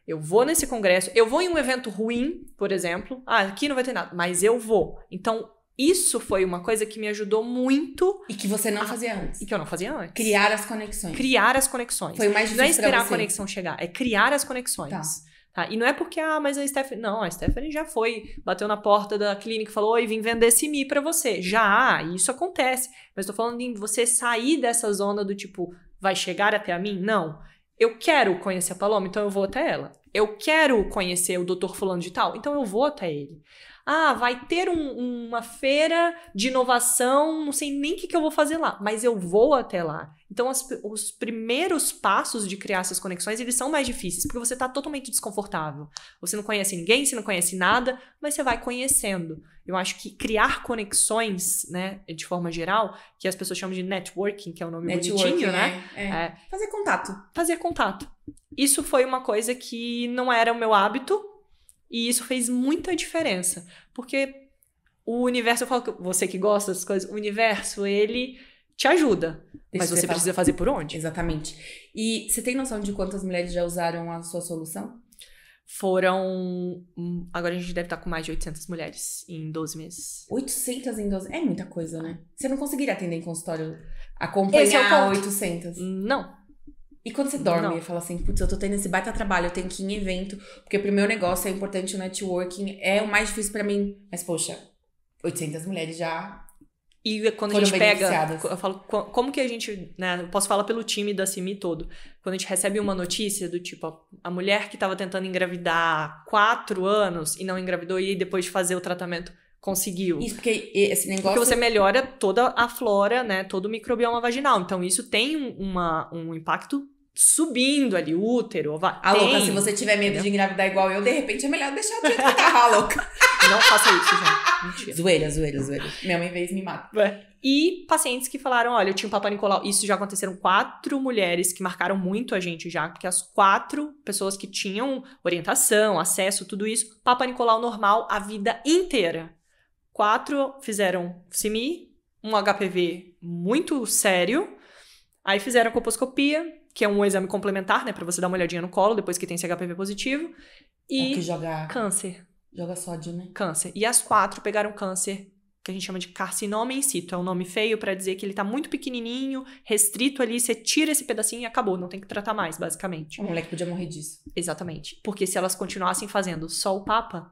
Speaker 2: eu vou nesse congresso, eu vou em um evento ruim, por exemplo. Aqui não vai ter nada, mas eu vou. Então, isso foi uma coisa que me ajudou muito.
Speaker 1: E que você não fazia antes.
Speaker 2: E que eu não fazia antes.
Speaker 1: Criar as conexões.
Speaker 2: Foi mais difícil. Não é esperar a conexão chegar, é criar as conexões. Tá? E não é porque, mas a Stephanie... Não, a Stephanie já bateu na porta da clínica e falou, oi, vim vender CIMI pra você. Isso acontece. Mas tô falando em você sair dessa zona do tipo, vai chegar até mim? Não. Eu quero conhecer a Paloma, então eu vou até ela. Eu quero conhecer o doutor fulano de tal, então eu vou até ele. Vai ter uma feira de inovação, não sei nem o que eu vou fazer lá, mas eu vou até lá. Então, os primeiros passos de criar essas conexões, eles são mais difíceis, porque você está totalmente desconfortável. Você não conhece ninguém, você não conhece nada, mas você vai conhecendo. Eu acho que criar conexões, né, de forma geral, que as pessoas chamam de networking, que é um nome bonitinho, né?
Speaker 1: Fazer contato.
Speaker 2: Fazer contato. Isso foi uma coisa que não era o meu hábito. E isso fez muita diferença. Porque o universo, eu falo que você que gosta dessas coisas, o universo, ele te ajuda. Mas você precisa fazer por onde?
Speaker 1: Exatamente. E você tem noção de quantas mulheres já usaram a sua solução?
Speaker 2: Foram... Agora a gente deve estar com mais de 800 mulheres em 12 meses.
Speaker 1: 800 em 12? É muita coisa, né? Você não conseguiria atender em consultório,
Speaker 2: Esse
Speaker 1: acompanhar
Speaker 2: é o ponto.
Speaker 1: 800?
Speaker 2: Não.
Speaker 1: E quando você dorme
Speaker 2: Não.
Speaker 1: e fala assim, putz, eu tô tendo esse baita trabalho, eu tenho que ir em evento, porque pro meu negócio é importante o networking, é o mais difícil pra mim. Mas, poxa, 800 mulheres já
Speaker 2: E quando a
Speaker 1: foram
Speaker 2: gente pega,
Speaker 1: beneficiadas.
Speaker 2: eu falo, como que a gente, né, eu posso falar pelo time da CIMI todo, quando a gente recebe uma notícia do tipo, a mulher que tava tentando engravidar há 4 anos e não engravidou e depois de fazer o tratamento conseguiu.
Speaker 1: Isso, porque esse negócio...
Speaker 2: Porque você melhora toda a flora, né, todo o microbioma vaginal, então isso tem um impacto subindo ali, útero,
Speaker 1: louca, se você tiver medo de engravidar igual eu, de repente é melhor deixar de tratar, louca.
Speaker 2: Não faça isso, gente. Mentira.
Speaker 1: Zoeira. Minha mãe veio me mata.
Speaker 2: E pacientes que falaram, olha, eu tinha um Papa Nicolau. Isso já aconteceram 4 mulheres que marcaram muito a gente já, porque as 4 pessoas que tinham orientação, acesso, tudo isso, Papa Nicolau normal a vida inteira. 4 fizeram CIMI, um HPV muito sério, aí fizeram colposcopia, que é um exame complementar, né, pra você dar uma olhadinha no colo depois que tem esse HPV positivo, e
Speaker 1: que joga sódio, né?
Speaker 2: Câncer. E as 4 pegaram câncer, que a gente chama de carcinoma in situ. É um nome feio pra dizer que ele tá muito pequenininho, restrito ali, você tira esse pedacinho e acabou, não tem que tratar mais, basicamente.
Speaker 1: O moleque podia morrer disso.
Speaker 2: Exatamente. Porque se elas continuassem fazendo só o Papa,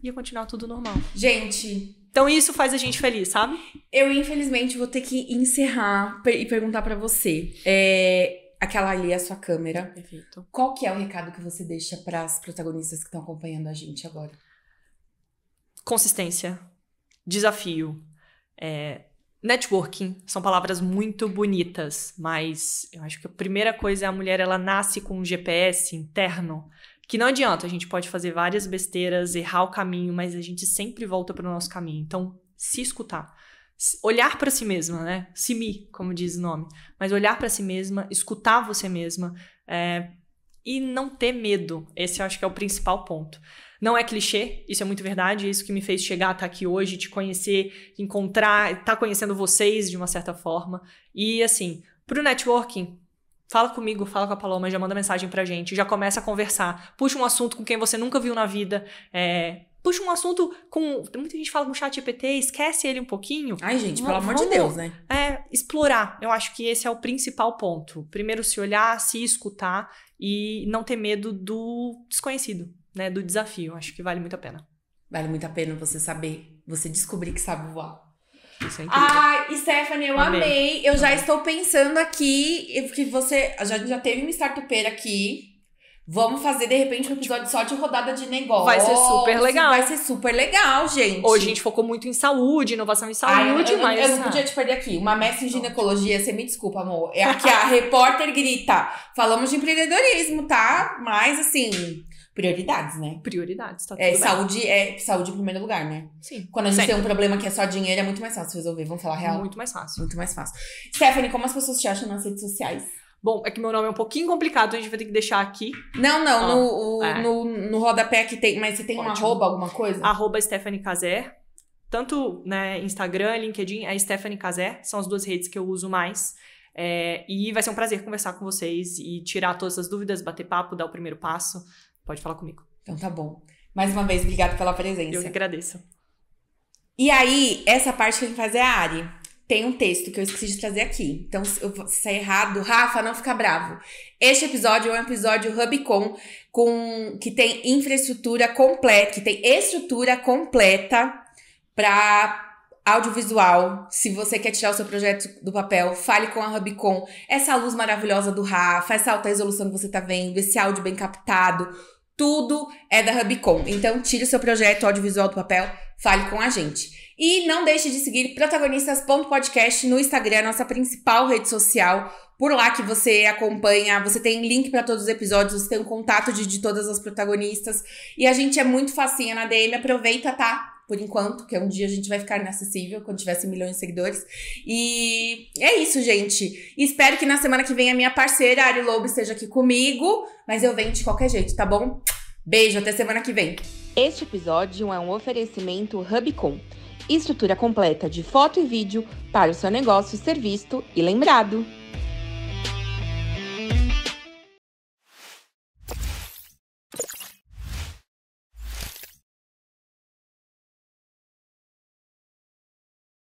Speaker 2: ia continuar tudo normal.
Speaker 1: Gente...
Speaker 2: Então isso faz a gente feliz, sabe?
Speaker 1: Eu, infelizmente, vou ter que encerrar e perguntar pra você. Aquela ali é a sua câmera.
Speaker 2: Perfeito.
Speaker 1: Qual que é o recado que você deixa pras protagonistas que estão acompanhando a gente agora?
Speaker 2: Consistência. Desafio. Networking. São palavras muito bonitas, mas eu acho que a primeira coisa é a mulher, ela nasce com um GPS interno, que não adianta, a gente pode fazer várias besteiras, errar o caminho, mas a gente sempre volta para o nosso caminho. Então, se escutar. Olhar para si mesma, né? CIMI, como diz o nome. Mas olhar para si mesma, escutar você mesma e não ter medo. Esse eu acho que é o principal ponto. Não é clichê, isso é muito verdade. É isso que me fez chegar até aqui hoje, te conhecer, encontrar, estar conhecendo vocês de uma certa forma. E assim, pro networking, fala comigo, fala com a Paloma, já manda mensagem pra gente, já começa a conversar. Puxa um assunto com quem você nunca viu na vida. Puxa um assunto com... Muita gente fala com o ChatGPT, esquece ele um pouquinho.
Speaker 1: Ai, gente, pelo amor de Deus, né?
Speaker 2: Explorar. Eu acho que esse é o principal ponto. Primeiro, se olhar, se escutar e não ter medo do desconhecido, né? Do desafio. Acho que vale muito a pena.
Speaker 1: Vale muito a pena você saber, você descobrir que sabe voar.
Speaker 2: Isso é incrível.
Speaker 1: Ai, Stephanie, eu amei. Eu já estou pensando aqui que você já teve uma startupeira aqui. Vamos fazer, de repente, um episódio só de rodada de negócio.
Speaker 2: Vai ser super legal.
Speaker 1: Vai ser super legal, gente.
Speaker 2: Hoje a gente focou muito em saúde, inovação em saúde, mas...
Speaker 1: Eu não podia te perder aqui. Uma mestre em ginecologia, você me desculpa, amor. É aqui a repórter grita. Falamos de empreendedorismo, tá? Mas, assim, prioridades, né?
Speaker 2: Prioridades, tá tudo bem.
Speaker 1: Saúde em primeiro lugar, né?
Speaker 2: Sim.
Speaker 1: Quando a gente tem um problema que é só dinheiro, é muito mais fácil resolver. Vamos falar real?
Speaker 2: Muito mais fácil.
Speaker 1: Muito mais fácil. Stephanie, como as pessoas te acham nas redes sociais?
Speaker 2: Bom, é que meu nome é um pouquinho complicado, a gente vai ter que deixar aqui.
Speaker 1: No rodapé aqui tem... Mas você tem um arroba, alguma coisa?
Speaker 2: @Stephanie Caser. Tanto, né, Instagram, LinkedIn, é Stephanie Caser. São as 2 redes que eu uso mais. E vai ser um prazer conversar com vocês e tirar todas as dúvidas, bater papo, dar o primeiro passo. Pode falar comigo.
Speaker 1: Então tá bom. Mais uma vez, obrigada pela presença.
Speaker 2: Eu que agradeço.
Speaker 1: E aí, essa parte que a gente faz é a Ari. Tem um texto que eu esqueci de trazer aqui. Então, se sair errado, Rafa, não fica bravo. Este episódio é um episódio Hubcon que tem infraestrutura completa, que tem estrutura completa para audiovisual. Se você quer tirar o seu projeto do papel, fale com a Hubcon. Essa luz maravilhosa do Rafa, essa alta resolução que você tá vendo, esse áudio bem captado, tudo é da Hubcon. Então, tire o seu projeto audiovisual do papel, fale com a gente. E não deixe de seguir protagonistas.podcast no Instagram, nossa principal rede social. Por lá que você acompanha, você tem link para todos os episódios, você tem um contato de todas as protagonistas. E a gente é muito facinha na DM, aproveita, tá? Por enquanto, que um dia a gente vai ficar inacessível quando tivesse milhões de seguidores. E é isso, gente. E espero que na semana que vem a minha parceira, Ari Lobo, esteja aqui comigo. Mas eu venho de qualquer jeito, tá bom? Beijo, até semana que vem.
Speaker 3: Este episódio é um oferecimento Hubcom, estrutura completa de foto e vídeo para o seu negócio ser visto e lembrado.